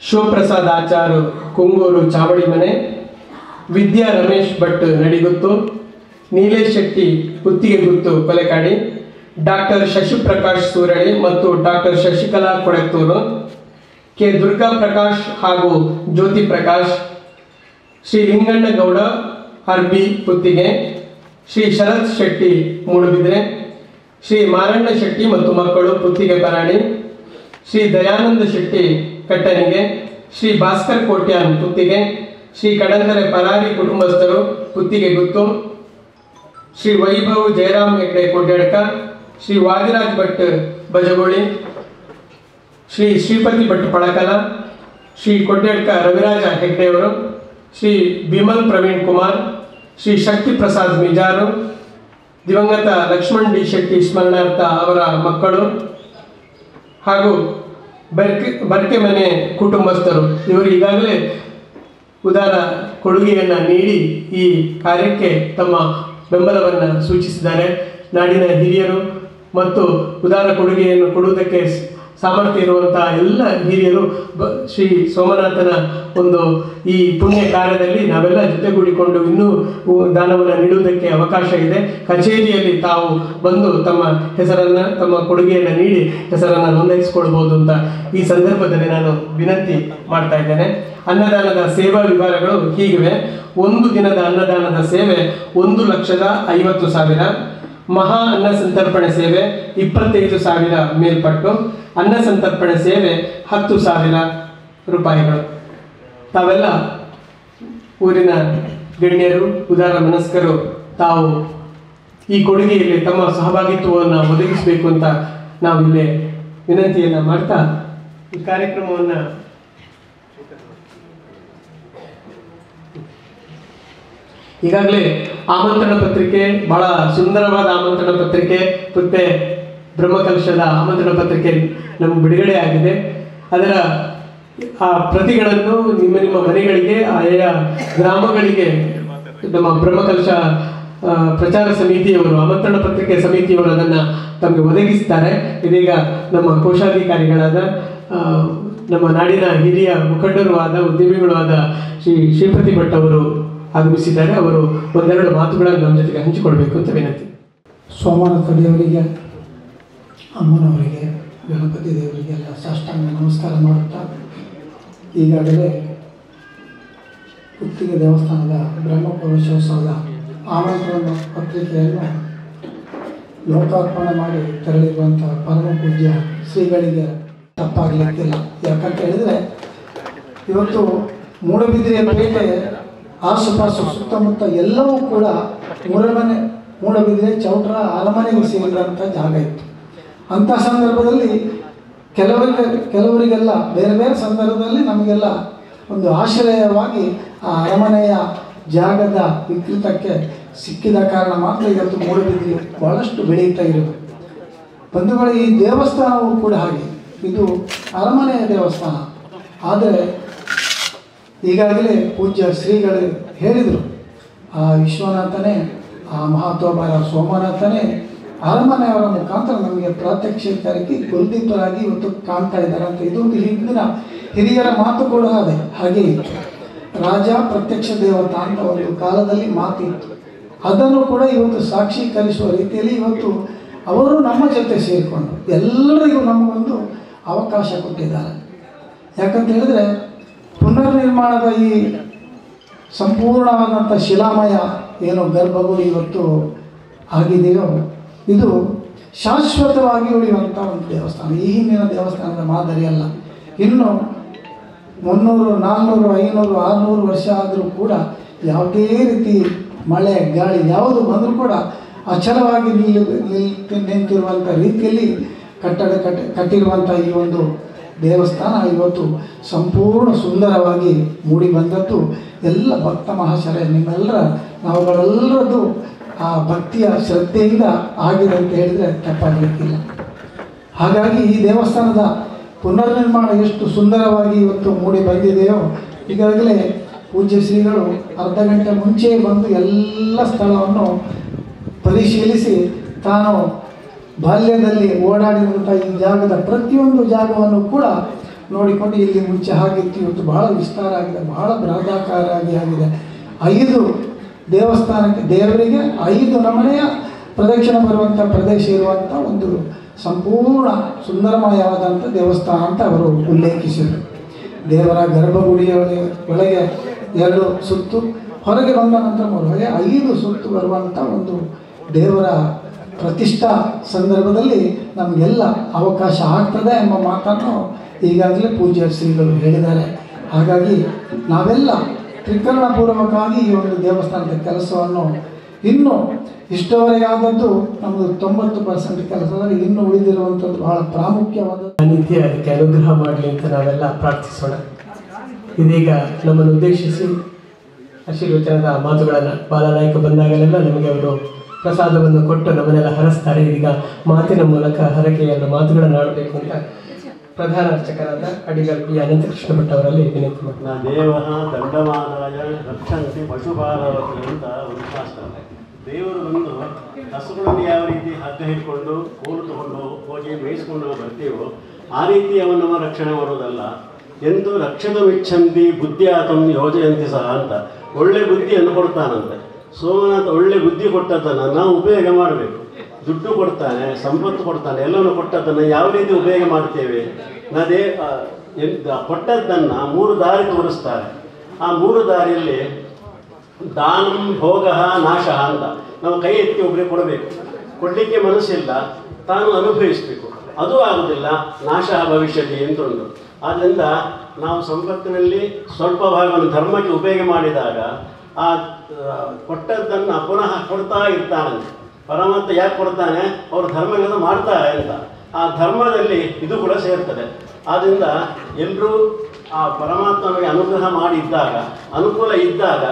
ಶಿವಪ್ರಸಾದ್ ಆಚಾರು ಕುಂಗೂರು ಚಾವಡಿ ಮನೆ, ವಿದ್ಯಾ ರಮೇಶ್ ಭಟ್ ನಡಿಗುತ್ತು, ನೀಲೇಶ್ ಶೆಟ್ಟಿ ಗುತ್ತಿಗೆಗುತ್ತು ಕೊಲೆಕಾಡಿ, ಡಾಕ್ಟರ್ ಶಶಿಪ್ರಕಾಶ್ ಸೂರಳಿ ಮತ್ತು ಡಾಕ್ಟರ್ ಶಶಿಕಲಾ ಕೊಡೆತ್ತೂರು, ಕೆ ದುರ್ಗಾ ಪ್ರಕಾಶ್ ಹಾಗೂ ಜ್ಯೋತಿ ಪ್ರಕಾಶ್, ಶ್ರೀ ಲಿಂಗಣ್ಣಗೌಡ ಅರ್ಬಿ ಗುತ್ತಿಗೆ, ಶ್ರೀ ಶರತ್ ಶೆಟ್ಟಿ ಮೂಡುಬಿದ್ರೆ, ಶ್ರೀ ಮಾರಣ್ಣ ಶೆಟ್ಟಿ ಮತ್ತು ಮಕ್ಕಳು ಪುತ್ತಿಗೆ ಪರಾಣಿ, ಶ್ರೀ ದಯಾನಂದ ಶೆಟ್ಟಿ ಕಟ್ಟನಿಗೆ, ಶ್ರೀ ಭಾಸ್ಕರ್ ಕೋಟ್ಯಾನ್ ಪುತ್ತಿಗೆ, ಶ್ರೀ ಕಡಂದರೆ ಪರಾರಿ ಕುಟುಂಬಸ್ಥರು ಪುತ್ತಿಗೆ ಗುತ್ತು, ಶ್ರೀ ವೈಭವ್ ಜಯರಾಮ್ ಹೆಗ್ಡೆ ಕೊಡ್ಯಡ್ಕ, ಶ್ರೀ ವಾದಿರಾಜ್ ಭಟ್ ಬಜಗೋಳಿ, ಶ್ರೀ ಶ್ರೀಪತಿ ಭಟ್ ಪಳಕಲ, ಶ್ರೀ ಕೊಡ್ಯಡ್ಕ ರವಿರಾಜ ಹೆಗ್ಡೆಯವರು, ಶ್ರೀ ಬಿಮಲ್ ಪ್ರವೀಣ್ ಕುಮಾರ್, ಶ್ರೀ ಶಕ್ತಿ ಪ್ರಸಾದ್ ಮಿಜಾರು, ದಿವಂಗತ ಲಕ್ಷ್ಮಣ್ ಡಿ ಶೆಟ್ಟಿ ಸ್ಮರಣಾರ್ಥ ಅವರ ಮಕ್ಕಳು ಹಾಗೂ ಬರ್ಕೆ ಮನೆ ಕುಟುಂಬಸ್ಥರು ಇವರು ಈಗಾಗಲೇ ಉದಾರ ಕೊಡುಗೆಯನ್ನು ನೀಡಿ ಈ ಕಾರ್ಯಕ್ಕೆ ತಮ್ಮ ಬೆಂಬಲವನ್ನು ಸೂಚಿಸಿದ್ದಾರೆ. ನಾಡಿನ ಹಿರಿಯರು ಮತ್ತು ಉದಾರ ಕೊಡುಗೆಯನ್ನು ಕೊಡುವುದಕ್ಕೆ ಸಾಮರ್ಥ್ಯ ಇರುವಂತಹ ಎಲ್ಲ ಹಿರಿಯರು ಶ್ರೀ ಸೋಮನಾಥನ ಒಂದು ಈ ಪುಣ್ಯ ಕಾರ್ಯದಲ್ಲಿ ನಾವೆಲ್ಲ ಜೊತೆಗೂಡಿಕೊಂಡು ಇನ್ನೂ ದಾನವನ್ನು ನೀಡುವುದಕ್ಕೆ ಅವಕಾಶ ಇದೆ. ಕಚೇರಿಯಲ್ಲಿ ತಾವು ಬಂದು ತಮ್ಮ ಹೆಸರನ್ನು ತಮ್ಮ ಕೊಡುಗೆಯನ್ನು ನೀಡಿ ಹೆಸರನ್ನು ನೋಂದಾಯಿಸಿಕೊಳ್ಬೋದು ಅಂತ ಈ ಸಂದರ್ಭದಲ್ಲಿ ನಾನು ವಿನಂತಿ ಮಾಡ್ತಾ ಇದ್ದೇನೆ. ಅನ್ನದಾನದ ಸೇವಾ ವಿವರಗಳು ಹೀಗಿವೆ. ಒಂದು ದಿನದ ಅನ್ನದಾನದ ಸೇವೆ 1,50,000, ಮಹಾ ಅನ್ನ ಸಂತರ್ಪಣೆ ಸೇವೆ 25,000 ಮೇಲ್ಪಟ್ಟು, ಅನ್ನ ಸಂತರ್ಪಣೆ ಸೇವೆ 10,000 ರೂಪಾಯಿಗಳು. ತಾವೆಲ್ಲ ಊರಿನ ಗಣ್ಯರು ಉದಾರ ಮನಸ್ಕರು ತಾವು ಈ ಕೊಡುಗೆಯಲ್ಲಿ ತಮ್ಮ ಸಹಭಾಗಿತ್ವವನ್ನು ಒದಗಿಸಬೇಕು ಅಂತ ನಾವು ಇಲ್ಲಿ ವಿನಂತಿಯನ್ನು ಮಾಡ್ತಾ ಈ ಕಾರ್ಯಕ್ರಮವನ್ನು ಈಗಾಗಲೇ ಆಮಂತ್ರಣ ಪತ್ರಿಕೆ, ಬಹಳ ಸುಂದರವಾದ ಆಮಂತ್ರಣ ಪತ್ರಿಕೆ, ಮತ್ತೆ ಬ್ರಹ್ಮಕಲಶದ ಆಮಂತ್ರಣ ಪತ್ರಿಕೆ ನಮ್ಗೆ ಬಿಡುಗಡೆ ಆಗಿದೆ. ಅದರ ಆ ಪ್ರತಿಗಳನ್ನು ನಿಮ್ಮ ನಿಮ್ಮ ಮನೆಗಳಿಗೆ, ಆಯಾ ಗ್ರಾಮಗಳಿಗೆ ನಮ್ಮ ಬ್ರಹ್ಮಕಲಶ ಪ್ರಚಾರ ಸಮಿತಿಯವರು, ಆಮಂತ್ರಣ ಪತ್ರಿಕೆ ಸಮಿತಿಯವರು ಅದನ್ನು ತಮಗೆ ಒದಗಿಸ್ತಾರೆ. ಇದೀಗ ನಮ್ಮ ಕೋಶಾಧಿಕಾರಿಗಳಾದ ನಮ್ಮ ನಾಡಿನ ಹಿರಿಯ ಮುಖಂಡರು ಆದ ಉದ್ಯಮಿಗಳು ಆದ ಶ್ರೀ ಶ್ರೀಪತಿ ಭಟ್ ಅವರು ಆಗಮಿಸಿದ್ದಾರೆ. ಅವರು ಒಂದೆರಡು ಮಾತುಗಳನ್ನು ನಮ್ಮ ಜೊತೆಗೆ ಹಂಚಿಕೊಳ್ಬೇಕು ಅಂತ ವಿನಂತಿ. ಸೋಮನಾಥ ದೇವರಿಗೆ, ಅಮ್ಮನವರಿಗೆ, ಗಣಪತಿ ದೇವರಿಗೆಲ್ಲ ಸಾಷ್ಟಾಂಗ ನಮಸ್ಕಾರ ಮಾಡುತ್ತಾ, ಈಗಾಗಲೇ ಗುತ್ತಿಗೆ ದೇವಸ್ಥಾನದ ಬ್ರಹ್ಮಕಲಶೋತ್ಸವದ ಆಮಂತ್ರಣ ಪತ್ರಿಕೆಯನ್ನು ಲೋಕಾರ್ಪಣೆ ಮಾಡಿ ತೆರಳಿರುವಂಥ ಪರಮ ಪೂಜ್ಯ ಶ್ರೀಗಳಿಗೆ ತಪ್ಪಾಗಲಿಕ್ಕಿಲ್ಲ. ಯಾಕಂತ ಹೇಳಿದರೆ ಇವತ್ತು ಮೂಡಬಿದ್ರೆಯ ಪೇಟೆ ಆಸುಪಾಸು ಸುತ್ತಮುತ್ತ ಎಲ್ಲವೂ ಕೂಡ ಮೂಡಬಿದ್ರೆ ಚೌಟ್ರ ಅರಮನೆಗೆ ಸೇರಿದಂಥ ಜಾಗ ಇತ್ತು. ಅಂಥ ಸಂದರ್ಭದಲ್ಲಿ ಕೆಲವರಿಗೆಲ್ಲ ಬೇರೆ ಬೇರೆ ಸಂದರ್ಭದಲ್ಲಿ ನಮಗೆಲ್ಲ ಒಂದು ಆಶ್ರಯವಾಗಿ ಆ ಅರಮನೆಯ ಜಾಗದ ವಿಕೃತಕ್ಕೆ ಸಿಕ್ಕಿದ ಕಾರಣ ಮಾತ್ರ ಇವತ್ತು ಮೂಡುಬಿದಿರೆ ಭಾಳಷ್ಟು ಬೆಳೆಯುತ್ತಾ ಇರೋದು. ಬಂಧುಗಳು, ಈ ದೇವಸ್ಥಾನವೂ ಕೂಡ ಹಾಗೆ, ಇದು ಅರಮನೆಯ ದೇವಸ್ಥಾನ. ಆದರೆ ಈಗಾಗಲೇ ಪೂಜ್ಯ ಶ್ರೀಗಳು ಹೇಳಿದರು, ಆ ವಿಶ್ವನಾಥನೇ, ಆ ಮಹಾತ್ವಬಾರ ಸೋಮನಾಥನೇ ಅರಮನೆಯವರ ಮುಖಾಂತರ ನಮಗೆ ಪ್ರಾತ್ಯಕ್ಷಿಕರಿಗೆ ಗುರುದೀಪರಾಗಿ ಇವತ್ತು ಕಾಣ್ತಾ ಇದ್ದಾರೆ ಅಂತ ಇದೊಂದು ಹಿಂದಿನ ಹಿರಿಯರ ಮಾತು ಕೂಡ ಅದೇ ಹಾಗೆ ಇತ್ತು. ರಾಜ ಪ್ರತ್ಯಕ್ಷ ದೇವತಾ ಅಂತ ಒಂದು ಕಾಲದಲ್ಲಿ ಮಾತಿತ್ತು. ಅದನ್ನು ಕೂಡ ಇವತ್ತು ಸಾಕ್ಷೀಕರಿಸುವ ರೀತಿಯಲ್ಲಿ ಇವತ್ತು ಅವರು ನಮ್ಮ ಜೊತೆ ಸೇರಿಕೊಂಡು ಎಲ್ಲರಿಗೂ ನಮಗೊಂದು ಅವಕಾಶ ಕೊಟ್ಟಿದ್ದಾರೆ. ಯಾಕಂತ ಹೇಳಿದ್ರೆ ಪುನರ್ನಿರ್ಮಾಣದ ಈ ಸಂಪೂರ್ಣವಾದಂಥ ಶಿಲಾಮಯ ಏನು ಗರ್ಭಗುಡಿ ಇವತ್ತು ಆಗಿದೆಯೋ ಇದು ಶಾಶ್ವತವಾಗಿ ಉಳಿಯುವಂಥ ಒಂದು ದೇವಸ್ಥಾನ. ಈ ಹಿಂದಿನ ದೇವಸ್ಥಾನದ ಮಾದರಿ ಅಲ್ಲ. ಇನ್ನು 300, 400, 500, 600 ವರ್ಷ ಆದರೂ ಕೂಡ ಯಾವುದೇ ರೀತಿ ಮಳೆ ಗಾಳಿ ಯಾವುದು ಬಂದರೂ ಕೂಡ ಅಚಲವಾಗಿ ನಿಂತಿರುವಂಥ ರೀತಿಯಲ್ಲಿ ಕಟ್ಟಿರುವಂಥ ಈ ಒಂದು ದೇವಸ್ಥಾನ ಇವತ್ತು ಸಂಪೂರ್ಣ ಸುಂದರವಾಗಿ ಮೂಡಿ ಬಂದದ್ದು ಎಲ್ಲ ಭಕ್ತ ಮಹಾಶಯ ನಿಮ್ಮೆಲ್ಲರ ನಾವುಗಳೆಲ್ಲರದ್ದು ಆ ಭಕ್ತಿಯ ಶ್ರದ್ಧೆಯಿಂದ ಆಗಿದೆ ಅಂತ ಹೇಳಿದರೆ ತಪ್ಪಾಗಲಿಕ್ಕಿಲ್ಲ. ಹಾಗಾಗಿ ಈ ದೇವಸ್ಥಾನದ ಪುನರ್ನಿರ್ಮಾಣ ಎಷ್ಟು ಸುಂದರವಾಗಿ ಇವತ್ತು ಮೂಡಿ ಬಂದಿದೆಯೋ, ಈಗಾಗಲೇ ಪೂಜ್ಯ ಶ್ರೀಗಳು ಅರ್ಧ ಗಂಟೆ ಮುಂಚೆ ಬಂದು ಎಲ್ಲ ಸ್ಥಳವನ್ನು ಪರಿಶೀಲಿಸಿ ತಾನು ಬಾಲ್ಯದಲ್ಲಿ ಓಡಾಡಿರುವಂಥ ಈ ಜಾಗದ ಪ್ರತಿಯೊಂದು ಜಾಗವನ್ನು ಕೂಡ ನೋಡಿಕೊಂಡು ಇಲ್ಲಿ ಮುಂಚೆ ಹಾಗಿತ್ತು, ಇವತ್ತು ಬಹಳ ವಿಸ್ತಾರ ಆಗಿದೆ, ಬಹಳ ಬೃಹದಾಕಾರ ಆಗಿದೆ. 5 ದೇವಸ್ಥಾನಕ್ಕೆ ದೇವರಿಗೆ 5 ನಮನೆಯ ಪ್ರದಕ್ಷಿಣೆ ಬರುವಂಥ ಪ್ರದೇಶ ಇರುವಂಥ ಒಂದು ಸಂಪೂರ್ಣ ಸುಂದರಮಯವಾದಂಥ ದೇವಸ್ಥಾನ ಅಂತ ಅವರು ಉಲ್ಲೇಖಿಸಿದರು. ದೇವರ ಗರ್ಭಗುಡಿಯ ಒಳಗೆ 2 ಸುತ್ತು, ಹೊರಗೆ ಬಂದ ನಂತರ 5 ಸುತ್ತು ಬರುವಂಥ ಒಂದು ದೇವರ ಪ್ರತಿಷ್ಠಾ ಸಂದರ್ಭದಲ್ಲಿ ನಮಗೆಲ್ಲ ಅವಕಾಶ ಆಗ್ತದೆ ಎಂಬ ಮಾತನ್ನು ಈಗಾಗಲೇ ಪೂಜ್ಯ ಶ್ರೀಗಳು ಹೇಳಿದ್ದಾರೆ. ಹಾಗಾಗಿ ನಾವೆಲ್ಲ ತ್ರಿಕರಣಪೂರ್ವಕವಾಗಿ ಈ ಒಂದು ದೇವಸ್ಥಾನದ ಕೆಲಸವನ್ನು ಇನ್ನೂ ಇಷ್ಟವರೆಗೆ ಆದದ್ದು ನಮ್ಮದು 90% ಕೆಲಸದಲ್ಲಿ ಇನ್ನೂ ಉಳಿದಿರುವಂಥದ್ದು ಬಹಳ ಪ್ರಾಮುಖ್ಯವಾದ ಸಾನ್ನಿಧ್ಯ ಅದಕ್ಕೆ ಅನುಗ್ರಹ ಮಾಡಲಿ ಅಂತ ನಾವೆಲ್ಲ ಪ್ರಾರ್ಥಿಸೋಣ. ಇದೀಗ ನಮ್ಮನ್ನು ಉದ್ದೇಶಿಸಿ ಆಶೀರ್ವಚನದ ಮಾತುಗಳನ್ನು ಬಾಲನಾಯಕ ಬಂದಾಗಲೆಲ್ಲ ನಮಗೆ ಅವರು ಪ್ರಸಾದವನ್ನು ಕೊಟ್ಟು ನಮ್ಮನ್ನೆಲ್ಲ ಹರಸ್ತಾರೆ. ಈಗ ಮಾತಿನ ಮೂಲಕ ಹರಕೆಯನ್ನು ಮಾತುಗಳನ್ನು ಆಡಬೇಕು ಅಂತ ಪ್ರಧಾನ ಅರ್ಚಕರಾದ ಅಡಿಗಲ್ ಪಿ ಅನಂತಕೃಷ್ಣ ಭಟ್ ಅವರಲ್ಲಿ ವಿನಂತಿ ಮಾಡ್ತಾರೆ. ದೇವ ದಂಡಮಾದಾಯ ರಕ್ಷಂತಿ ಪಶುಪಾಲವತಿ ಅಂತ ಒಂದು ಶಾಸ್ತ್ರ. ದೇವರು ಬಂದು ಹಸುಗಳನ್ನು ಯಾವ ರೀತಿ ಹಗ್ಗ ಹಿಡ್ಕೊಂಡು ಕೋಲು ತಗೊಂಡು ಹೋಗಿ ಮೇಯಿಸ್ಕೊಂಡು ಬರ್ತೀವೋ ಆ ರೀತಿ ಅವನನ್ನು ರಕ್ಷಣೆ ಮಾಡೋದಲ್ಲ. ಎಂದು ರಕ್ಷದ ಮಿಚ್ಚಂತಿ ಬುದ್ಧಿಯಾತಂ ಯೋಜಯಂತಿ ಸಹ ಅಂತ ಒಳ್ಳೆ ಬುದ್ಧಿಯನ್ನು ಕೊಡ್ತಾನಂತೆ. ಸೋಮನಾಥ ಒಳ್ಳೆ ಬುದ್ಧಿ ಕೊಟ್ಟದ್ದನ್ನು ನಾವು ಉಪಯೋಗ ಮಾಡಬೇಕು. ದುಡ್ಡು ಕೊಡ್ತಾನೆ, ಸಂಪತ್ತು ಕೊಡ್ತಾನೆ, ಎಲ್ಲವನ್ನು ಕೊಟ್ಟದ್ದನ್ನು ಯಾವ ರೀತಿ ಉಪಯೋಗ ಮಾಡ್ತೇವೆ? ಕೊಟ್ಟದ್ದನ್ನು 3 ದಾರಿ ತೋರಿಸ್ತಾರೆ. ಆ 3 ದಾರಿಯಲ್ಲಿ ದಾನಂ ಭೋಗ ನಾಶ ಅಂತ ನಾವು ಕೈ ಎತ್ತಿ ಒಬ್ಬರಿಗೆ ಕೊಡಬೇಕು. ಕೊಡಲಿಕ್ಕೆ ಮನಸ್ಸಿಲ್ಲ, ತಾನು ಅನುಭವಿಸಬೇಕು, ಅದು ಆಗುವುದಿಲ್ಲ, ನಾಶ ಭವಿಷ್ಯದಲ್ಲಿ ಎಂತುಂಟು. ಆದ್ದರಿಂದ ನಾವು ಸಂಪತ್ತಿನಲ್ಲಿ ಸ್ವಲ್ಪ ಭಾಗವನ್ನು ಧರ್ಮಕ್ಕೆ ಉಪಯೋಗ ಮಾಡಿದಾಗ ಆ ಕೊಟ್ಟದ್ದನ್ನು ಪುನಃ ಕೊಡ್ತಾ ಇರ್ತಾನಂತೆ. ಪರಮಾತ್ಮ ಯಾಕೆ ಕೊಡ್ತಾನೆ? ಅವರು ಧರ್ಮಗಳನ್ನು ಮಾಡ್ತಾರೆ ಅಂತ. ಆ ಧರ್ಮದಲ್ಲಿ ಇದು ಕೂಡ ಸೇರ್ತದೆ. ಆದ್ದರಿಂದ ಎಲ್ಲರೂ ಆ ಪರಮಾತ್ಮನಿಗೆ ಅನುಗ್ರಹ ಮಾಡಿದ್ದಾಗ, ಅನುಕೂಲ ಇದ್ದಾಗ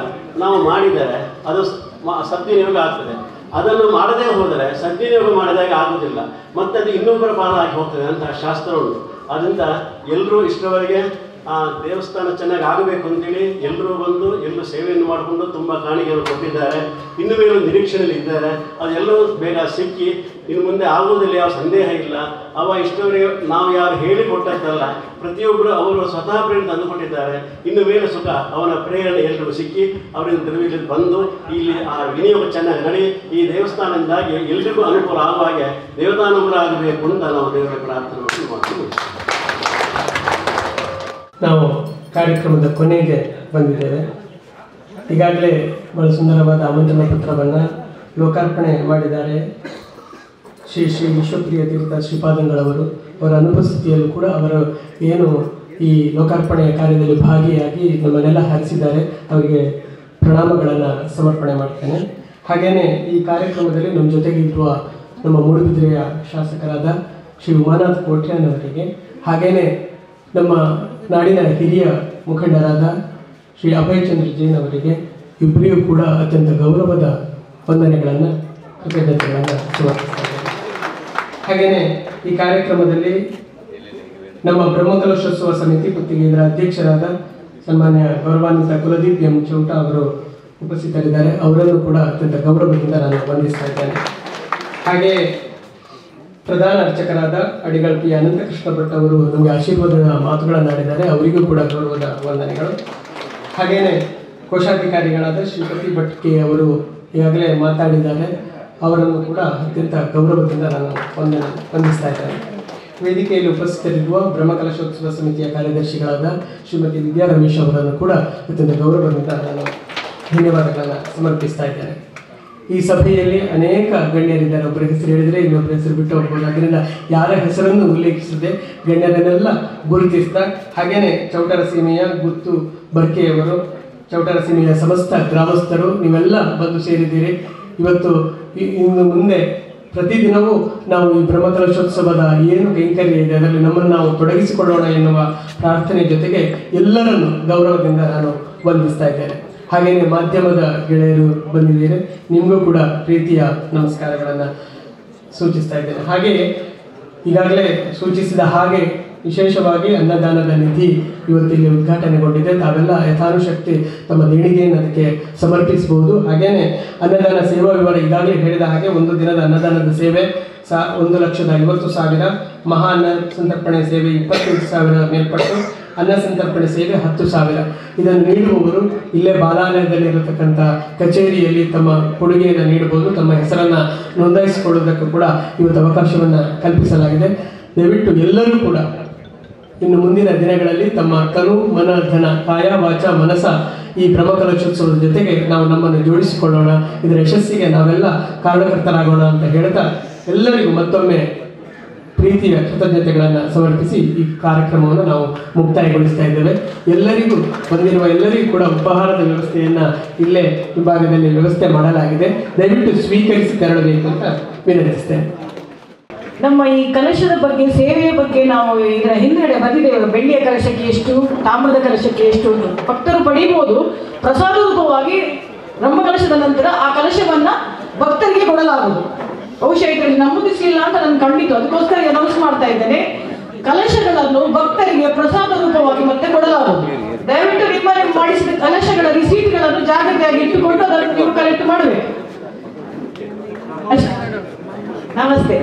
ನಾವು ಮಾಡಿದರೆ ಅದು ಸದ್ವಿನಿಯೋಗ ಆಗ್ತದೆ. ಅದನ್ನು ಮಾಡದೇ ಹೋದರೆ ಸದ್ವಿನಿಯೋಗ ಮಾಡಿದಾಗ ಆಗುವುದಿಲ್ಲ, ಮತ್ತು ಅದು ಇನ್ನೊಬ್ಬರ ಪಾಲಾಗಿ ಹೋಗ್ತದೆ ಅಂತ ಶಾಸ್ತ್ರ ಉಂಟು. ಆದ್ದರಿಂದ ಎಲ್ಲರೂ ಇಷ್ಟರವರೆಗೆ ಆ ದೇವಸ್ಥಾನ ಚೆನ್ನಾಗಿ ಆಗಬೇಕು ಅಂತೇಳಿ ಎಲ್ಲರೂ ಬಂದು ಎಲ್ಲರೂ ಸೇವೆಯನ್ನು ಮಾಡಿಕೊಂಡು ತುಂಬ ಕಾಣಿಕೆಯನ್ನು ಕೊಟ್ಟಿದ್ದಾರೆ. ಇನ್ನು ಮೇಲೆ ನಿರೀಕ್ಷೆಯಲ್ಲಿ ಇದ್ದಾರೆ. ಅದೆಲ್ಲವೂ ಬೇಗ ಸಿಕ್ಕಿ ಇನ್ನು ಮುಂದೆ ಆಗುವುದಿಲ್ಲ, ಯಾವ ಸಂದೇಹ ಇಲ್ಲ. ಅವ ಇಷ್ಟವರೆಗೆ ನಾವು ಯಾರು ಹೇಳಿಕೊಟ್ಟದ್ದಲ್ಲ, ಪ್ರತಿಯೊಬ್ಬರು ಅವರು ಸ್ವತಃ ಪ್ರೇರಣೆ ತಂದುಕೊಟ್ಟಿದ್ದಾರೆ. ಇನ್ನು ಮೇಲೆ ಸುಖ ಅವನ ಪ್ರೇರಣೆ ಎಲ್ಲರಿಗೂ ಸಿಕ್ಕಿ ಅವರಿಂದ ತಿರುಗಿ ಬಂದು ಇಲ್ಲಿ ಆ ವಿನಿಯೋಗ ಚೆನ್ನಾಗಿ ನಡಿ, ಈ ದೇವಸ್ಥಾನದಿಂದಾಗಿ ಎಲ್ರಿಗೂ ಅನುಕೂಲ ಆಗುವ ಹಾಗೆ ದೇವತಾನುಕೂಲ ಆಗಬೇಕು ಅಂತ ನಾವು ದೇವರ ಪ್ರಾರ್ಥನೆ ಮಾಡ್ತೀವಿ. ನಾವು ಕಾರ್ಯಕ್ರಮದ ಕೊನೆಗೆ ಬಂದಿದ್ದೇವೆ. ಈಗಾಗಲೇ ಬಹಳ ಸುಂದರವಾದ ಆಮಂತ್ರಣ ಪತ್ರವನ್ನು ಲೋಕಾರ್ಪಣೆ ಮಾಡಿದ್ದಾರೆ ಶ್ರೀ ವಿಶ್ವಪ್ರಿಯ ತೀರ್ಥ ಶ್ರೀಪಾದಂಗಳವರು. ಅವರ ಅನುಪಸ್ಥಿತಿಯಲ್ಲೂ ಕೂಡ ಅವರು ಏನು ಈ ಲೋಕಾರ್ಪಣೆಯ ಕಾರ್ಯದಲ್ಲಿ ಭಾಗಿಯಾಗಿ ನಮ್ಮನ್ನೆಲ್ಲ ಹರಿಸಿದ್ದಾರೆ, ಅವರಿಗೆ ಪ್ರಣಾಮಗಳನ್ನು ಸಮರ್ಪಣೆ ಮಾಡ್ತೇನೆ. ಹಾಗೆಯೇ ಈ ಕಾರ್ಯಕ್ರಮದಲ್ಲಿ ನಮ್ಮ ಜೊತೆಗಿರುವ ನಮ್ಮ ಮೂಡುಬಿದಿರೆಯ ಶಾಸಕರಾದ ಶ್ರೀ ಉಮಾನಾಥ್ ಕೋಟ್ಯಾನವರಿಗೆ, ಹಾಗೆಯೇ ನಮ್ಮ ನಾಡಿನ ಹಿರಿಯ ಮುಖಂಡರಾದ ಶ್ರೀ ಅಭಯಚಂದ್ರ ಜೈನ್ ಅವರಿಗೆ, ಇಬ್ಬರಿಗೂ ಕೂಡ ಅತ್ಯಂತ ಗೌರವದ ವಂದನೆಗಳನ್ನು ಕೃತಜ್ಞತೆಗಳನ್ನು ಸಮರ್ಪಿಸ್ತಾ ಇದ್ದೇನೆ. ಹಾಗೆಯೇ ಈ ಕಾರ್ಯಕ್ರಮದಲ್ಲಿ ನಮ್ಮ ಬ್ರಹ್ಮಕಲಶೋತ್ಸವ ಸಮಿತಿ ಪುತ್ತಿಗೆ ಇದರ ಅಧ್ಯಕ್ಷರಾದ ಸನ್ಮಾನ್ಯ ಗೌರವಾನ್ವಿತ ಕುಲದೀಪ್ ಎಂ ಚೌಟ ಅವರು ಉಪಸ್ಥಿತರಿದ್ದಾರೆ. ಅವರನ್ನು ಕೂಡ ಅತ್ಯಂತ ಗೌರವದಿಂದ ನಾನು ವಂದಿಸ್ತಾ ಇದ್ದೇನೆ. ಹಾಗೆಯೇ ಪ್ರಧಾನ ಅರ್ಚಕರಾದ ಅಡಿಗಳ ಪಿ ಅನಂತಕೃಷ್ಣ ಭಟ್ ಅವರು ನಮಗೆ ಆಶೀರ್ವಾದದ ಮಾತುಗಳನ್ನು ಆಡಿದ್ದಾರೆ. ಅವರಿಗೂ ಕೂಡ ಗೌರವದ ವಂದನೆಗಳು. ಹಾಗೆಯೇ ಕೋಶಾಧಿಕಾರಿಗಳಾದ ಶ್ರೀಪತಿ ಭಟ್ ಕೆ ಅವರು ಈಗಾಗಲೇ ಮಾತಾಡಿದ್ದಾರೆ. ಅವರನ್ನು ಕೂಡ ಅತ್ಯಂತ ಗೌರವದಿಂದ ನಾನು ವಂದಿಸ್ತಾ ಇದ್ದೇನೆ. ವೇದಿಕೆಯಲ್ಲಿ ಉಪಸ್ಥಿತರಿರುವ ಬ್ರಹ್ಮಕಲಶೋತ್ಸವ ಸಮಿತಿಯ ಕಾರ್ಯದರ್ಶಿಗಳಾದ ಶ್ರೀಮತಿ ವಿದ್ಯಾ ರಮೇಶ್ ಅವರನ್ನು ಕೂಡ ಅತ್ಯಂತ ಗೌರವದಿಂದ ನಾನು ಧನ್ಯವಾದಗಳನ್ನು ಸಮರ್ಪಿಸ್ತಾ ಇದ್ದೇನೆ. ಈ ಸಭೆಯಲ್ಲಿ ಅನೇಕ ಗಣ್ಯರಿದ್ದಾರೆ. ಒಬ್ಬರ ಹೆಸರು ಹೇಳಿದರೆ ಇನ್ನೊಬ್ಬರ ಹೆಸರು ಬಿಟ್ಟು ಹೋಗ್ಬೋದು. ಅದರಿಂದ ಯಾರ ಹೆಸರನ್ನು ಉಲ್ಲೇಖಿಸದೆ ಗಣ್ಯರನ್ನೆಲ್ಲ ಗುರುತಿಸ್ತಾ, ಹಾಗೆಯೇ ಚೌಟರ ಸೀಮೆಯ ಗುತ್ತು ಬರ್ಕೆಯವರು, ಚೌಟರ ಸೀಮೆಯ ಸಮಸ್ತ ಗ್ರಾಮಸ್ಥರು ನೀವೆಲ್ಲ ಬಂದು ಸೇರಿದ್ದೀರಿ. ಇವತ್ತು ಇನ್ನು ಮುಂದೆ ಪ್ರತಿದಿನವೂ ನಾವು ಈ ಬ್ರಹ್ಮಕಲಶೋತ್ಸವದ ಏನು ಕೈಂಕರ್ಯ ಇದೆ ಅದರಲ್ಲಿ ನಮ್ಮನ್ನು ನಾವು ತೊಡಗಿಸಿಕೊಳ್ಳೋಣ ಎನ್ನುವ ಪ್ರಾರ್ಥನೆ ಜೊತೆಗೆ ಎಲ್ಲರನ್ನು ಗೌರವದಿಂದ ನಾನು ವಂದಿಸ್ತಾ ಇದ್ದೇನೆ. ಹಾಗೆಯೇ ಮಾಧ್ಯಮದ ಗೆಳೆಯರು ಬಂದಿದ್ದೀರಿ, ನಿಮಗೂ ಕೂಡ ಪ್ರೀತಿಯ ನಮಸ್ಕಾರಗಳನ್ನು ಸೂಚಿಸ್ತಾ ಇದ್ದೇನೆ. ಹಾಗೆಯೇ ಈಗಾಗಲೇ ಸೂಚಿಸಿದ ಹಾಗೆ ವಿಶೇಷವಾಗಿ ಅನ್ನದಾನದ ನಿಧಿ ಇವತ್ತಿಲ್ಲಿ ಉದ್ಘಾಟನೆಗೊಂಡಿದೆ. ತಾವೆಲ್ಲ ಯಥಾನುಶಕ್ತಿ ತಮ್ಮ ದೇಣಿಗೆಯನ್ನು ಅದಕ್ಕೆ ಸಮರ್ಪಿಸಬಹುದು. ಹಾಗೆಯೇ ಅನ್ನದಾನ ಸೇವಾ ವಿವರ ಈಗಾಗಲೇ ಹೇಳಿದ ಹಾಗೆ ಒಂದು ದಿನದ ಅನ್ನದಾನದ ಸೇವೆ 1,50,000, ಮಹಾ ಅನ್ನ ಸಂತರ್ಪಣೆ ಸೇವೆ 25,000 ಮೇಲ್ಪಟ್ಟು, ಅನ್ನ ಸಂತರ್ಪಣೆ ಸೇವೆ 10,000. ಇದನ್ನು ನೀಡುವವರು ಇಲ್ಲೇ ಬಾಲಾಲಯದಲ್ಲಿರತಕ್ಕಂಥ ಕಚೇರಿಯಲ್ಲಿ ತಮ್ಮ ಕೊಡುಗೆಯನ್ನು ನೀಡಬಹುದು. ತಮ್ಮ ಹೆಸರನ್ನು ನೋಂದಾಯಿಸಿಕೊಳ್ಳುವುದಕ್ಕೂ ಕೂಡ ಇವತ್ತು ಅವಕಾಶವನ್ನು ಕಲ್ಪಿಸಲಾಗಿದೆ. ದಯವಿಟ್ಟು ಎಲ್ಲರೂ ಕೂಡ ಇನ್ನು ಮುಂದಿನ ದಿನಗಳಲ್ಲಿ ತಮ್ಮ ತನು ಮನ ಧನ ಕಾಯ ವಾಚ ಮನಸ ಈ ಬ್ರಹ್ಮಕಲಶೋತ್ಸವದ ಜೊತೆಗೆ ನಾವು ನಮ್ಮನ್ನು ಜೋಡಿಸಿಕೊಳ್ಳೋಣ. ಇದರ ಯಶಸ್ಸಿಗೆ ನಾವೆಲ್ಲ ಕಾರಣಕರ್ತರಾಗೋಣ ಅಂತ ಹೇಳ್ತಾ ಎಲ್ಲರಿಗೂ ಮತ್ತೊಮ್ಮೆ ಪ್ರೀತಿಯ ಕೃತಜ್ಞತೆಗಳನ್ನು ಸಮರ್ಪಿಸಿ ಈ ಕಾರ್ಯಕ್ರಮವನ್ನು ನಾವು ಮುಕ್ತಾಯಗೊಳಿಸ್ತಾ ಇದ್ದೇವೆ. ಎಲ್ಲರಿಗೂ ಬಂದಿರುವ ಎಲ್ಲರಿಗೂ ಕೂಡ ಉಪಹಾರದ ವ್ಯವಸ್ಥೆಯನ್ನು ಇಲ್ಲೇ ವಿಭಾಗದಲ್ಲಿ ವ್ಯವಸ್ಥೆ ಮಾಡಲಾಗಿದೆ. ದಯವಿಟ್ಟು ಸ್ವೀಕರಿಸಿ ತೆರಳಬೇಕು ಅಂತ ವಿನಂತಿಸ್ತೇನೆ. ನಮ್ಮ ಈ ಕಲಶದ ಬಗ್ಗೆ, ಸೇವೆಯ ಬಗ್ಗೆ ನಾವು ಇದರ ಹಿಂದೆಡೆ ಬಂದಿದ್ದೇವೆ. ಬೆಳ್ಳಿಯ ಕಲಶಕ್ಕೆ ಎಷ್ಟು, ತಾಮ್ರದ ಕಲಶಕ್ಕೆ ಎಷ್ಟು ಭಕ್ತರು ಪಡೆಯಬಹುದು. ಪ್ರಸಾದ ರೂಪವಾಗಿ ಬ್ರಹ್ಮಕಲಶದ ನಂತರ ಆ ಕಲಶವನ್ನ ಭಕ್ತರಿಗೆ ಕೊಡಲಾಗುವುದು. ಬಹುಶಃ ಇದರಲ್ಲಿ ನಮೂದಿಸಲಿಲ್ಲ ಅಂತ ನಾನು ಖಂಡಿತ ಅದಕ್ಕೋಸ್ಕರ ಅನೌನ್ಸ್ ಮಾಡ್ತಾ ಇದ್ದೇನೆ. ಕಲಶಗಳನ್ನು ಭಕ್ತರಿಗೆ ಪ್ರಸಾದ ರೂಪವಾಗಿ ಮತ್ತೆ ಕೊಡಲಾಗುವುದು. ದಯವಿಟ್ಟು ನಿಮ್ಮ ಮಾಡಿಸಿದ ಕಲಶಗಳ ರಿಸೀಟ್ಗಳನ್ನು ಜಾಗ್ರತೆಯಾಗಿ ಇಟ್ಟುಕೊಂಡು ಅದನ್ನು ನೀವು ಕಲೆಕ್ಟ್ ಮಾಡಬೇಕು. ನಮಸ್ತೆ.